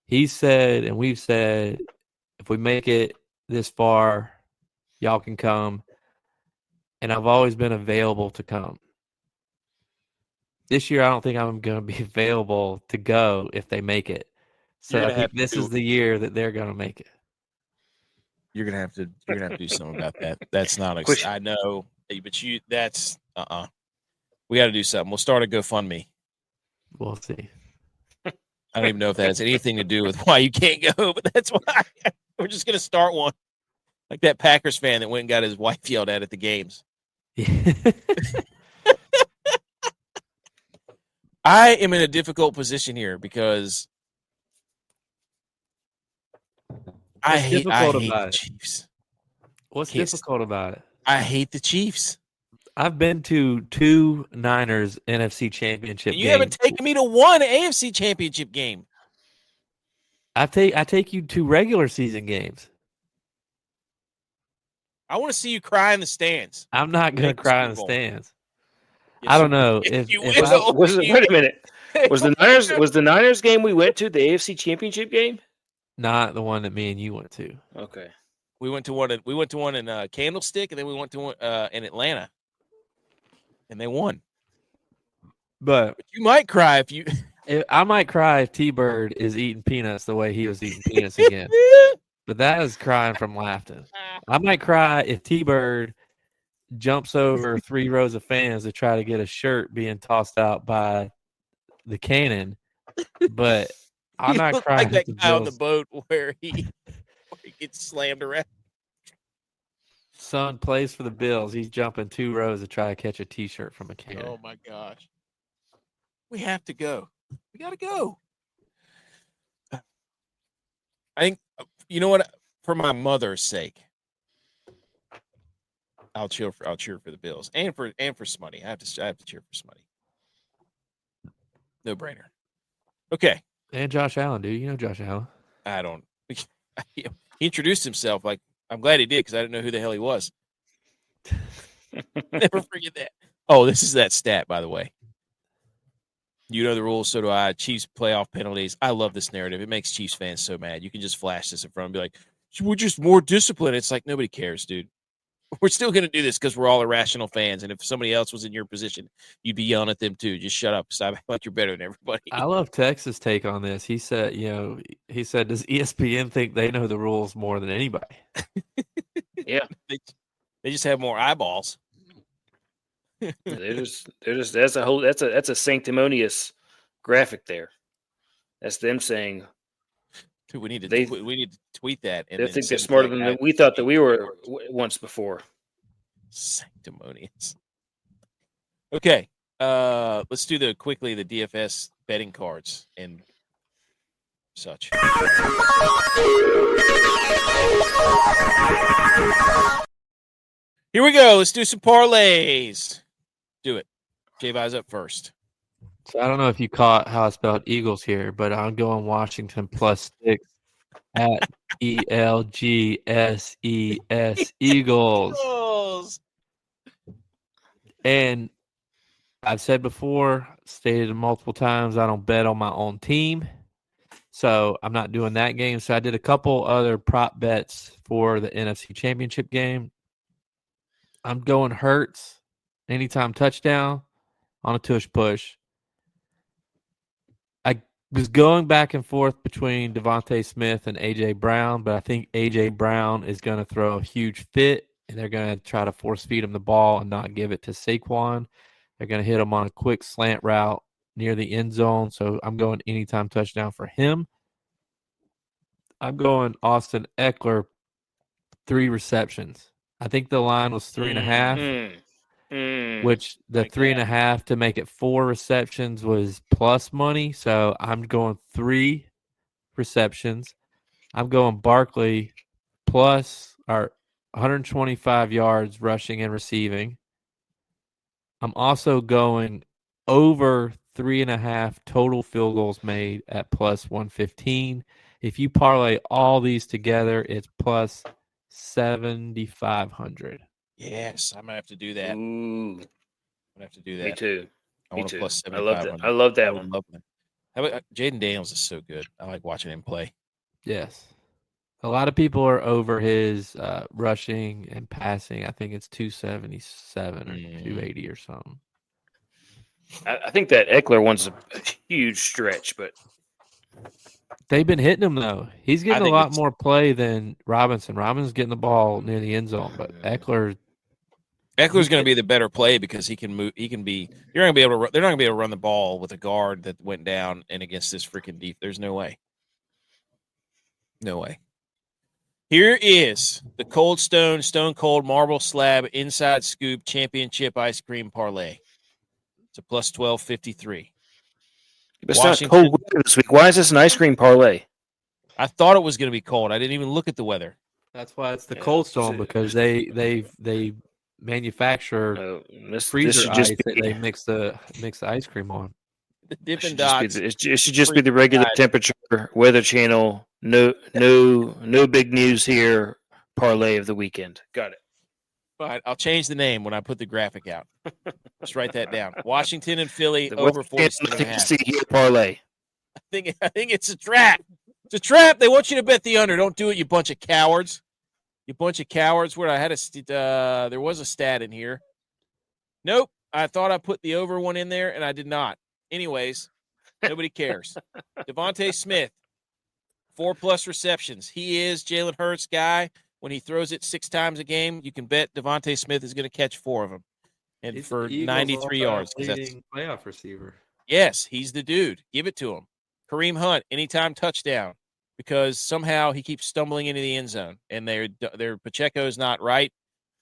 he said, and we've said, if we make it this far, y'all can come. And I've always been available to come. this year I don't think I'm going to be available to go if they make it. So I think this is the year that they're going to make it. You're gonna have to do something about that. That's not. I know, but that's We got to do something. We'll start a GoFundMe. We'll see. I don't even know if that has anything to do with why you can't go, but that's why we're just gonna start one. Like that Packers fan that went and got his wife yelled at the games. I am in a difficult position here because I hate the Chiefs. What's difficult about it? I hate the Chiefs. I've been to 2 Niners NFC Championship games. You haven't taken me to one AFC Championship game. I take you to regular season games. I want to see you cry in the stands. I'm not going to cry in the stands. Yes, I don't know wait a minute. Was the Niners game we went to the AFC Championship game? Not the one that me and you went to. Okay. We went to one in Candlestick, and then we went to one in Atlanta, and they won. But you might cry if you. I might cry if T-Bird is eating peanuts the way he was eating peanuts again. But that is crying from laughing. I might cry if T-Bird jumps over 3 rows of fans to try to get a shirt being tossed out by the cannon. But I'm not crying. Like that guy on the boat where he gets slammed around. Son plays for the Bills. He's jumping 2 rows to try to catch a T-shirt from a cannon. Oh my gosh. We have to go. We got to go. I think, you know what? For my mother's sake, I'll cheer for the Bills and for Smutty. I have to cheer for Smutty. No brainer. Okay. And Josh Allen, dude. You know Josh Allen. I don't. He introduced himself like, I'm glad he did because I didn't know who the hell he was. Never forget that. Oh, this is that stat, by the way. You know the rules, so do I. Chiefs playoff penalties. I love this narrative. It makes Chiefs fans so mad. You can just flash this in front and be like, we're just more disciplined. It's like, nobody cares, dude. We're still going to do this because we're all irrational fans. And if somebody else was in your position, you'd be yelling at them too. Just shut up. Stop like you're better than everybody. I love Texas' take on this. He said, does ESPN think they know the rules more than anybody? Yeah. They just have more eyeballs. They're just that's a sanctimonious graphic there. That's them saying, dude, we need to tweet that. And they think they're smarter than we thought that we were once before. Sanctimonious. Okay, let's do the DFS betting cards and such. Here we go. Let's do some parlays. Do it. J-Vi's up first. So I don't know if you caught how I spelled Eagles here, but I'm going Washington +6 at ELGSES Eagles. And I've said before, stated multiple times, I don't bet on my own team. So I'm not doing that game. So I did a couple other prop bets for the NFC Championship game. I'm going Hurts anytime touchdown on a tush push. I was going back and forth between Devontae Smith and A.J. Brown, but I think A.J. Brown is going to throw a huge fit, and they're going to try to force feed him the ball and not give it to Saquon. They're going to hit him on a quick slant route near the end zone, so I'm going anytime touchdown for him. I'm going Austin Eckler, 3 receptions. I think the line was 3.5, which the 3.5 to make it 4 receptions was plus money. So I'm going 3 receptions. I'm going Barkley plus 125 yards rushing and receiving. I'm also going over 3.5 total field goals made at plus 115. If you parlay all these together, it's plus 7,500. Yes, I'm gonna have to do that. Ooh. I'm gonna have to do that. Me too. I want too. plus I love that. 7,500. I love that one. How about Jaden Daniels is so good. I like watching him play. Yes. A lot of people are over his rushing and passing. I think it's 277 or 280 or something. I think that Eckler one's a huge stretch, but They've been hitting him though. He's getting a think lot it's- more play than Robinson. Robinson's getting the ball near the end zone, but Eckler. Eckler's going to be the better play because he can move. He can be. You're not going to be able to. They're not going to be able to run the ball with a guard that went down and against this freaking deep. There's no way. No way. Here is the Cold Stone Cold Marble Slab Inside Scoop Championship Ice Cream Parlay. It's a plus 1253. it's not cold weather this week. Why is this an ice cream parlay? I thought it was going to be cold. I didn't even look at the weather. That's why it's the Yeah, Cold Stone so- because they manufacture This freezer should ice just that be. they mix the ice cream on. The It Dippin' should, just be Dots. it should just be the regular temperature weather channel. No big news here. Parlay of the weekend. Got it. Fine. I'll change the name when I put the graphic out. Just write that down. Washington and Philly The over Weather 47 Channel, and a nothing to half. see here. Parlay. I think it's a trap. It's a trap. They want you to bet the under. Don't do it, you bunch of cowards. You bunch of cowards. Where I had there was a stat in here. Nope. I thought I put the over one in there, and I did not. Anyways, nobody cares. Devontae Smith, 4+ receptions. He is Jalen Hurts' guy. When he throws it 6 times a game, you can bet Devontae Smith is going to catch 4 of them, and He's for the Eagles' 93 yards. all-time 'cause that's- leading playoff receiver. Yes, he's the dude. Give it to him. Kareem Hunt, anytime touchdown, because somehow he keeps stumbling into the end zone, and their Pacheco's not right.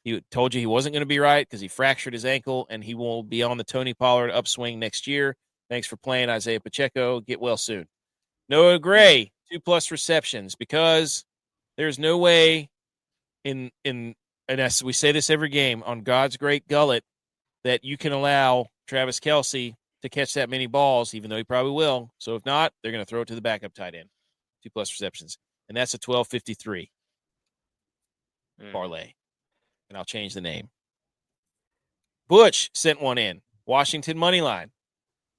He told you he wasn't going to be right because he fractured his ankle, and he will be on the Tony Pollard upswing next year. Thanks for playing, Isaiah Pacheco. Get well soon. Noah Gray, 2+ receptions, because there's no way and as we say this every game, on God's great gullet, that you can allow Travis Kelce to catch that many balls, even though he probably will. So if not, they're going to throw it to the backup tight end. 2+ receptions. And that's a 1253 parlay. And I'll change the name. Butch sent one in. Washington money line.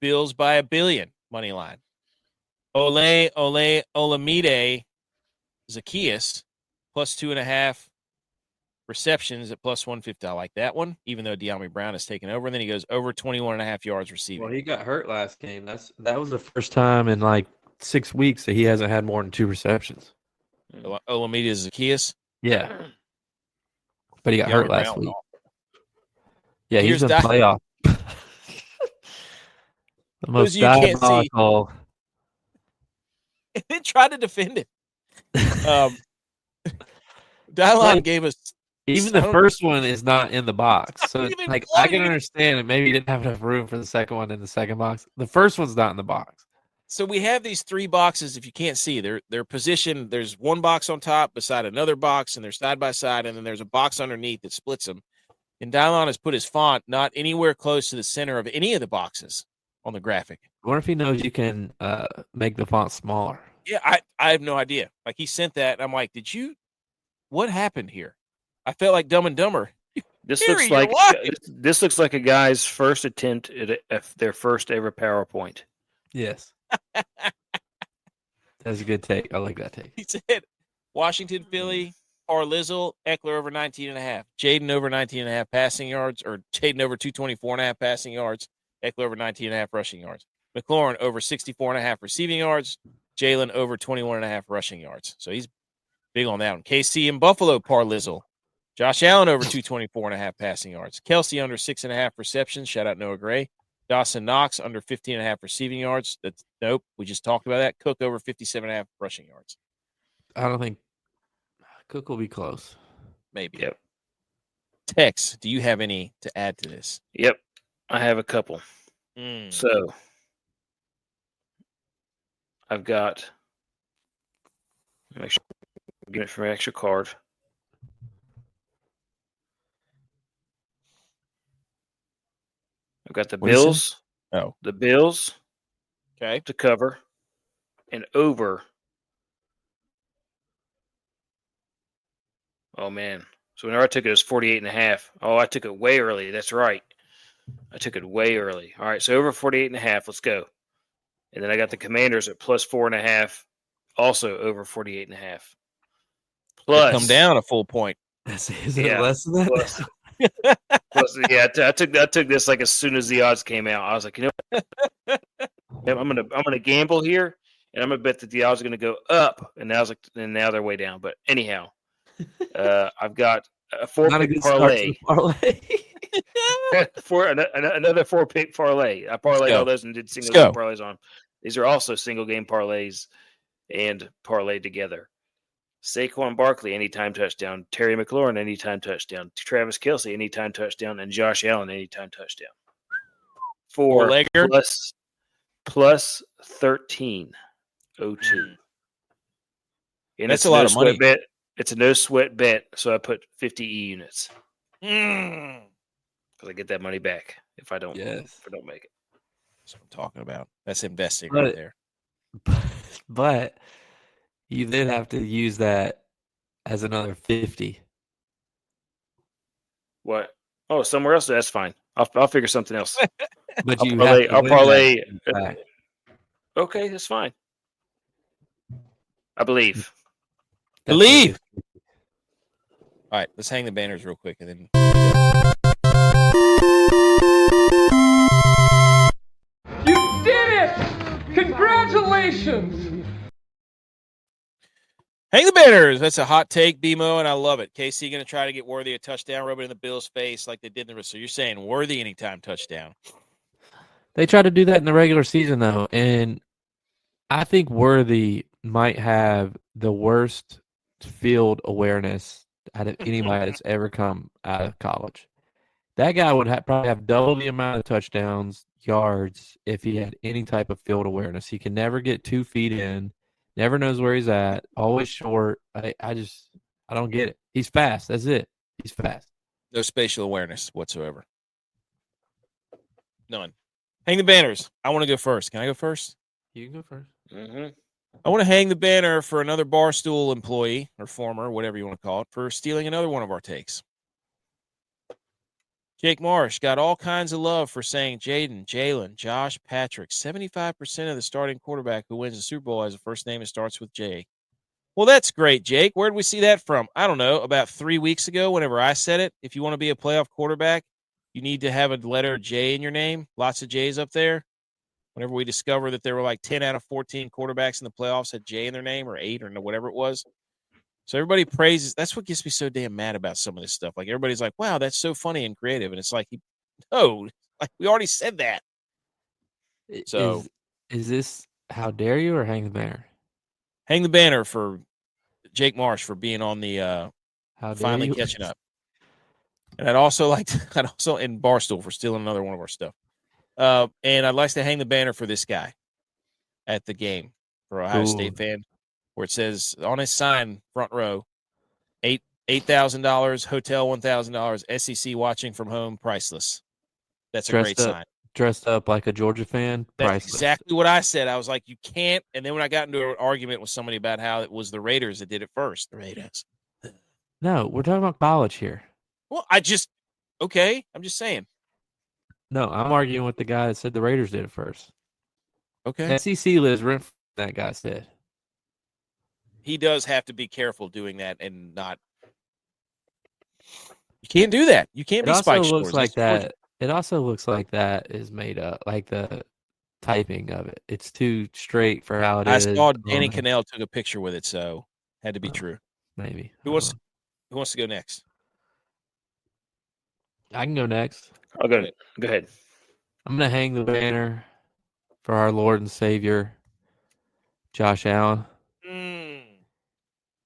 Bills by $1 billion money line. Olamide Zacchaeus plus 2.5 receptions at plus 150. I like that one, even though De'Ami Brown has taken over. And then he goes over 21.5 yards receiving. Well, he got hurt last game. That was the first time in like 6 weeks that he hasn't had more than 2 receptions. Olamide Zacchaeus. Yeah, but he got hurt last week. Yeah, Here's he's been playoff. The most you can't see. diabolical. And then tried to defend it. Dylon gave us Even the first one is not in the box. So Even like close. I can understand it. Maybe you didn't have enough room for the second one in the second box. The first one's not in the box. So we have these 3 boxes. If you can't see, they're positioned. There's one box on top beside another box, and they're side by side, and then there's a box underneath that splits them. And Dylon has put his font not anywhere close to the center of any of the boxes on the graphic. I wonder if he knows you can make the font smaller. Yeah, I have no idea. Like, he sent that, and I'm like, what happened here? I felt like Dumb and Dumber. This Harry, looks like you're lying. this looks like a guy's first attempt at their first ever PowerPoint. Yes. That's a good take. I like that take. He said, Washington, Philly, Lizzle, Eckler over 19.5. Jaden over 19.5 passing yards, or Jaden over 224.5 passing yards. Eckler over 19.5 rushing yards. McLaurin over 64.5 receiving yards. Jalen over 21.5 rushing yards. So he's big on that one. KC and Buffalo, Lizzle. Josh Allen over 224.5 passing yards. Kelsey under 6.5 receptions. Shout out Noah Gray. Dawson Knox under 15.5 receiving yards. That's nope. We just talked about that. Cook over 57.5 rushing yards. I don't think Cook will be close. Maybe. Yep. Tex, do you have any to add to this? Yep, I have a couple. So I've got. Make sure I'm getting it from an extra card. I've got the What is Bills. Oh. The Bills Okay. to cover and over. Oh, man. So whenever I took it, it was 48.5. Oh, I took it way early. That's right. I took it way early. All right, so over 48.5. Let's go. And then I got the Commanders at plus 4.5, also over 48.5. Plus, come down a full point. Is it less than that? Plus, yeah, I took this like as soon as the odds came out. I was like, you know what? I'm gonna gamble here, and I'm gonna bet that the odds are gonna go up, and now they're way down. But anyhow, I've got a Not a 4-pick good start to parlay. the parlay. Another 4-pick parlay. I parlayed go. all those and did single Let's game go. parlays on 'em. These are also single game parlays and parlayed together. Saquon Barkley, anytime touchdown. Terry McLaurin, anytime touchdown. Travis Kelce, anytime touchdown. And Josh Allen, anytime touchdown. For Four-legger. plus 1302. And That's it's a lot no of sweat money. bet. It's a no sweat bet. So I put 50 units Mm. because I get that money back if I don't Yes. make it. That's what I'm talking about. That's investing But- right there. But you then have to use that as another 50. What? Oh, somewhere else. That's fine. I'll figure something else. But I'll you parlay. have to I'll win parlay. that back. Okay, that's fine. I believe. Believe. All right, let's hang the banners real quick and then. You did it! Congratulations! Hang the banners. That's a hot take, BMO, and I love it. KC going to try to get Worthy a touchdown, rub it in the Bills' face like they did in the rest. So you're saying Worthy anytime touchdown. They tried to do that in the regular season, though, and I think Worthy might have the worst field awareness out of anybody that's ever come out of college. That guy would probably have double the amount of touchdowns, yards, if he had any type of field awareness. He can never get 2 feet in, never knows where he's at, always short. I don't get it. He's fast. That's it. He's fast. No spatial awareness whatsoever. None. Hang the banners. I want to go first. Can I go first? You can go first. Mm-hmm. I want to hang the banner for another Barstool employee or former, whatever you want to call it, for stealing another one of our takes. Jake Marsh got all kinds of love for saying Jaden, Jalen, Josh, Patrick, 75% of the starting quarterback who wins the Super Bowl has a first name that starts with J. Well, that's great, Jake. Where did we see that from? I don't know. About 3 weeks ago, whenever I said it, if you want to be a playoff quarterback, you need to have a letter J in your name. Lots of J's up there. Whenever we discovered that there were like 10 out of 14 quarterbacks in the playoffs had J in their name, or 8 or whatever it was. So everybody praises. That's what gets me so damn mad about some of this stuff. Like everybody's like, wow, that's so funny and creative. And it's like, no, like we already said that. So is this how dare you or hang the banner? Hang the banner for Jake Marsh for being on the How dare finally you? catching up. And I'd also in Barstool for stealing another one of our stuff. And I'd like to hang the banner for this guy at the game for Ohio State fan, where it says on his sign, front row, $8,000, hotel $1,000, SEC watching from home, priceless. That's a great sign. Dressed up like a Georgia fan, That's priceless. exactly what I said. I was like, you can't. And then when I got into an argument with somebody about how it was the Raiders that did it first, the Raiders. No, we're talking about college here. Well, okay. I'm just saying. No, I'm arguing with the guy that said the Raiders did it first. Okay. SEC lives rent free, that guy said. He does have to be careful doing that and not. You can't do that. You can't be Spike It also Shores. looks like that. It also looks like that is made up, like the typing of it. It's too straight for how it is. I saw Danny Cannell took a picture with it, so had to be true. Maybe. Who wants to go next? I can go next. I'll go. Go ahead. I'm going to hang the banner for our Lord and Savior, Josh Allen.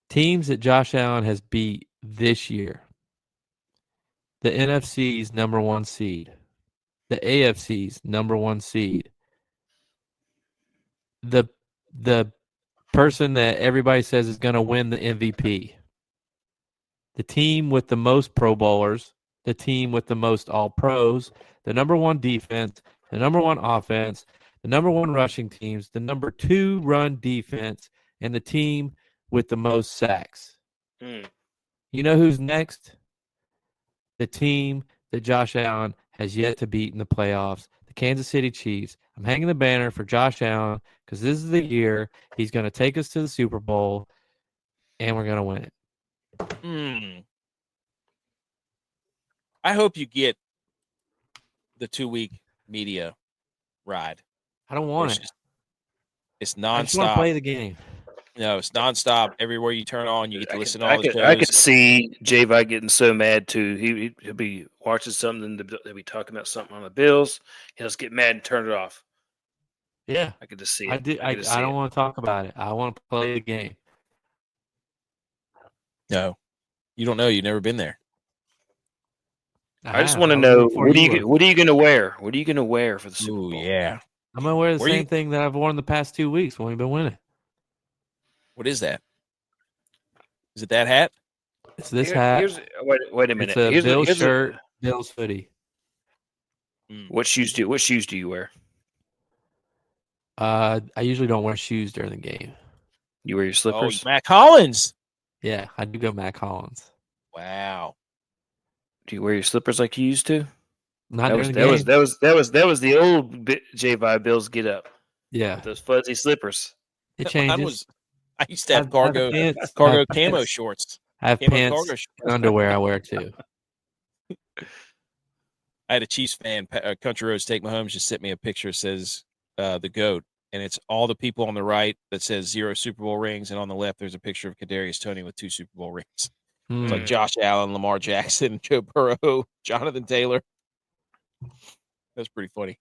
Teams that Josh Allen has beat this year. The NFC's number 1 seed. The AFC's number 1 seed. The person that everybody says is going to win the MVP. The team with the most Pro Bowlers. The team with the most All-Pros. The number 1 defense. The number 1 offense. The number 1 rushing teams. The number 2 run defense. And the team with the most sacks. You know who's next? The team that Josh Allen has yet to beat in the playoffs, the Kansas City Chiefs. I'm hanging the banner for Josh Allen because this is the year he's going to take us to the Super Bowl, and we're going to win it. I hope you get the 2-week media ride. I don't want it. It's I just want to nonstop. play the game. No, it's nonstop. Everywhere you turn on, you get to listen to all the shows. I could see J-Vi getting so mad too. He'll be watching something. They'll be talking about something on the Bills. He'll just get mad and turn it off. Yeah, I could just see I it. do. I don't want to talk about it. I want to play the game. No, you don't know. You've never been there. I just have. want to I was there know before what are you you were. what are you going to wear? What are you going to wear for the Super Ooh, Bowl? yeah. I'm gonna wear the Where same you- thing that I've worn the past 2 weeks when we've been winning. What is that? Is it that hat? It's this hat. Wait a minute. It's a Here's Bills here's shirt, Bills hoodie. What shoes do you wear? I usually don't wear shoes during the game. You wear your slippers? Oh, Matt Collins. Yeah, I do go Matt Collins. Wow. Do you wear your slippers like you used to? Not That during was the that game. was the old J-Vi Bills get up Yeah, with those fuzzy slippers. it Mine changes. I used to have I have cargo pants. camo pants. shorts. I have Camo pants cargo and shorts. underwear I wear too. I had a Chiefs fan, Country Roads Take Mahomes, just sent me a picture that says the GOAT, and it's all the people on the right that says 0 Super Bowl rings, and on the left there's a picture of Kadarius Toney with 2 Super Bowl rings. It's like Josh Allen, Lamar Jackson, Joe Burrow, Jonathan Taylor. That's pretty funny.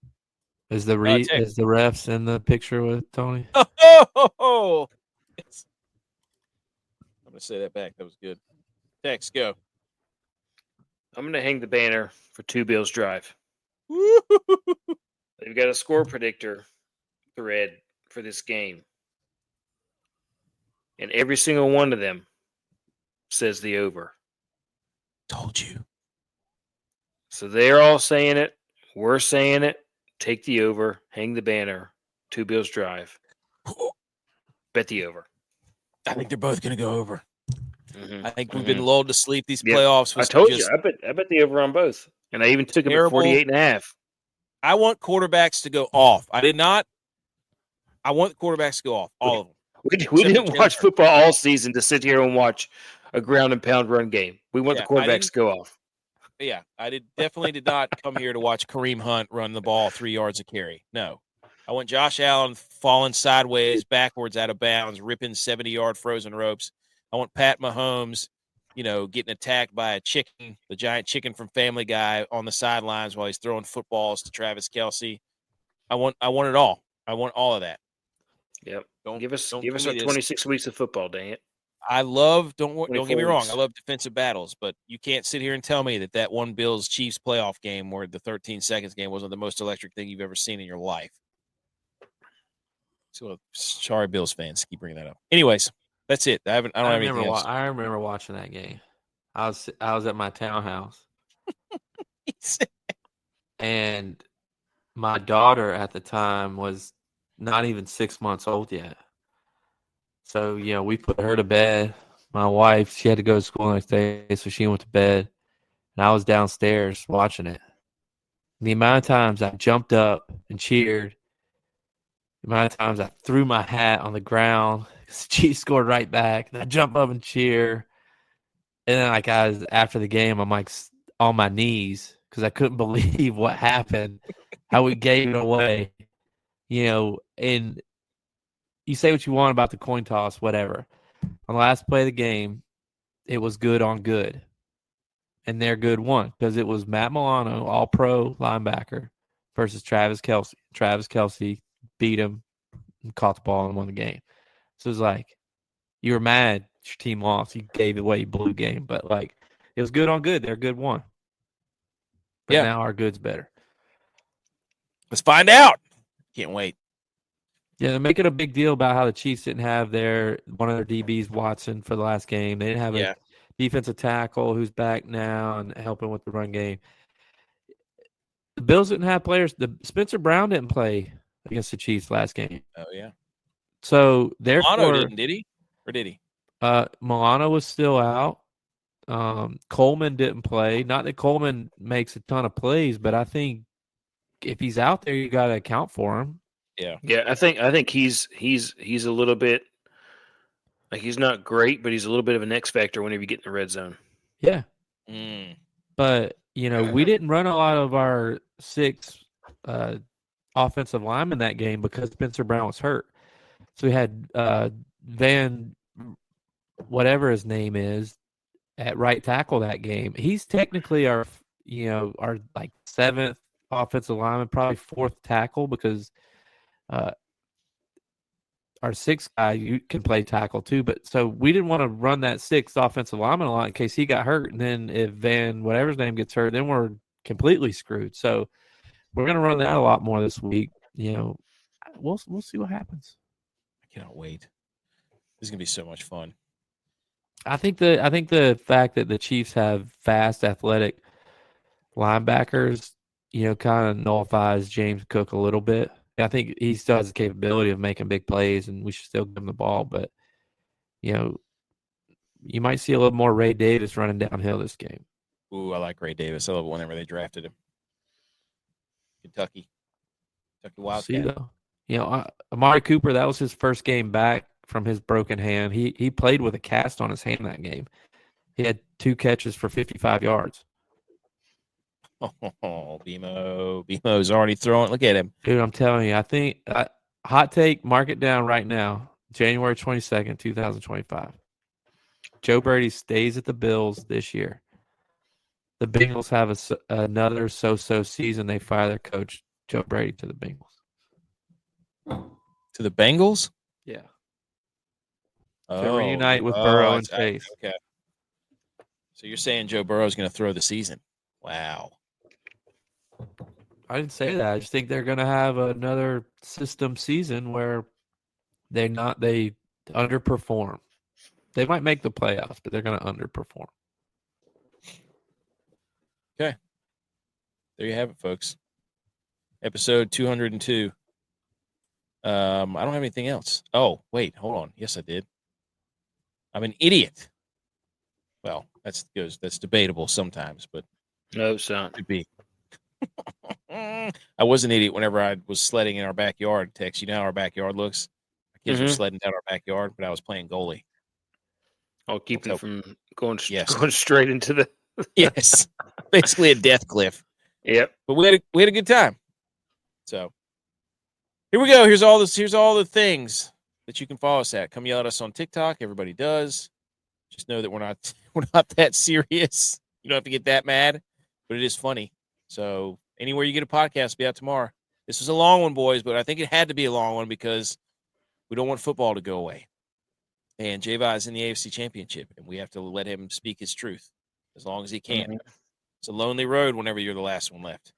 Is the refs in the picture with Tony? Oh, yes. I'm gonna say that back. That was good. Tex, go. I'm going to hang the banner for 2 Bills Drive. They've got a score predictor thread for this game. And every single one of them says the over. Told you. So they're all saying it. We're saying it. Take the over. Hang the banner. 2 Bills Drive. Bet the over. I think they're both gonna go over. Mm-hmm. I think we've been lulled to sleep these Yep. playoffs. I told you. I bet the over on both. And I even took him at Terrible. 48.5. I want quarterbacks to go off. I did not. I want quarterbacks to go off. All of them. We didn't watch football all season to sit here and watch a ground and pound run game. We want the quarterbacks to go off. Yeah, I definitely did not come here to watch Kareem Hunt run the ball 3 yards a carry. No. I want Josh Allen falling sideways, backwards, out of bounds, ripping 70-yard frozen ropes. I want Pat Mahomes, getting attacked by a chicken, the giant chicken from Family Guy, on the sidelines while he's throwing footballs to Travis Kelce. I want it all. I want all of that. Yep. Don't give us our 26 weeks of football, dang it. I love. Don't get me wrong. weeks. I love defensive battles, but you can't sit here and tell me that one Bills Chiefs playoff game, where the 13 seconds game, wasn't the most electric thing you've ever seen in your life. So sorry, Bills fans, keep bringing that up. Anyways, that's it. I don't have anything else. I remember watching that game. I was at my townhouse, and my daughter at the time was not even 6 months old yet. So, we put her to bed. My wife, she had to go to school the next day, so she went to bed. And I was downstairs watching it. And the amount of times I jumped up and cheered, the amount of times I threw my hat on the ground, because the Chiefs scored right back, and I jump up and cheer. And then, after the game, I'm on my knees because I couldn't believe what happened, how we gave it away. And you say what you want about the coin toss, whatever. On the last play of the game, it was good on good. And their good won because it was Matt Milano, all-pro linebacker, versus Travis Kelce. Travis Kelce beat him and caught the ball and won the game. So it was you were mad your team lost. You gave it away, you blew the game. But, it was good on good. Their good won. But now our good's better. Let's find out. Can't wait. Yeah, they're making a big deal about how the Chiefs didn't have one of their DBs, Watson, for the last game. They didn't have a defensive tackle who's back now and helping with the run game. The Bills didn't have players. Spencer Brown didn't play against the Chiefs last game. Oh, yeah. So, therefore, Milano didn't, did he? Or did he? Milano was still out. Coleman didn't play. Not that Coleman makes a ton of plays, but I think if he's out there, you got to account for him. Yeah. I think he's a little bit he's not great, but he's a little bit of an X factor whenever you get in the red zone. Yeah, but we didn't run a lot of our 6 offensive linemen that game because Spencer Brown was hurt. So we had Van, whatever his name is, at right tackle that game. He's technically our 7th offensive lineman, probably 4th tackle, because our 6th guy you can play tackle too. But so we didn't want to run that 6th offensive lineman a lot in case he got hurt. And then if Van, whatever his name, gets hurt, then we're completely screwed. So we're going to run that a lot more this week. We'll see what happens. I cannot wait. This is going to be so much fun. I think the fact that the Chiefs have fast, athletic linebackers, kind of nullifies James Cook a little bit. I think he still has the capability of making big plays, and we should still give him the ball. But, you might see a little more Ray Davis running downhill this game. Ooh, I like Ray Davis. I love it whenever they drafted him. Kentucky Wildcat. See, though. Amari Cooper, that was his first game back from his broken hand. He played with a cast on his hand that game. He had 2 catches for 55 yards. Oh, BMO's already throwing. Look at him. Dude, I'm telling you, I think hot take, mark it down right now. January 22nd, 2025. Joe Brady stays at the Bills this year. The Bengals have another so-so season. They fire their coach, Joe Brady, to the Bengals. To the Bengals? Yeah. Oh, to reunite with Burrow and Chase. Okay. So you're saying Joe Burrow is going to throw the season? Wow. I didn't say that. I just think they're going to have another system season where they underperform. They might make the playoffs, but they're going to underperform. Okay. There you have it, folks. Episode 202. I don't have anything else. Oh, wait, hold on. Yes, I did. I'm an idiot. Well, that's debatable sometimes, but No, son. could be. I was an idiot whenever I was sledding in our backyard. Tex, you know how our backyard looks? My kids were sledding down our backyard, but I was playing goalie. I'll keep them from going Yes. going straight into the Yes. Basically a death cliff. Yep. But we had a good time. So here we go. Here's all the things that you can follow us at. Come yell at us on TikTok. Everybody does. Just know that we're not that serious. You don't have to get that mad, but it is funny. So anywhere you get a podcast, be out tomorrow. This was a long one, boys, but I think it had to be a long one because we don't want football to go away. And J-Vi is in the AFC Championship, and we have to let him speak his truth as long as he can. Mm-hmm. It's a lonely road whenever you're the last one left.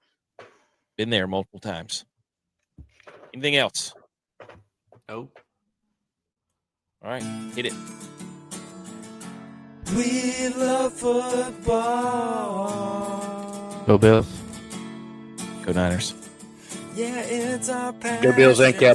Been there multiple times. Anything else? Nope. All right, hit it. We love football. Go Bills. Go Niners. Yeah, it's our passion. Go Bills and Cowboys.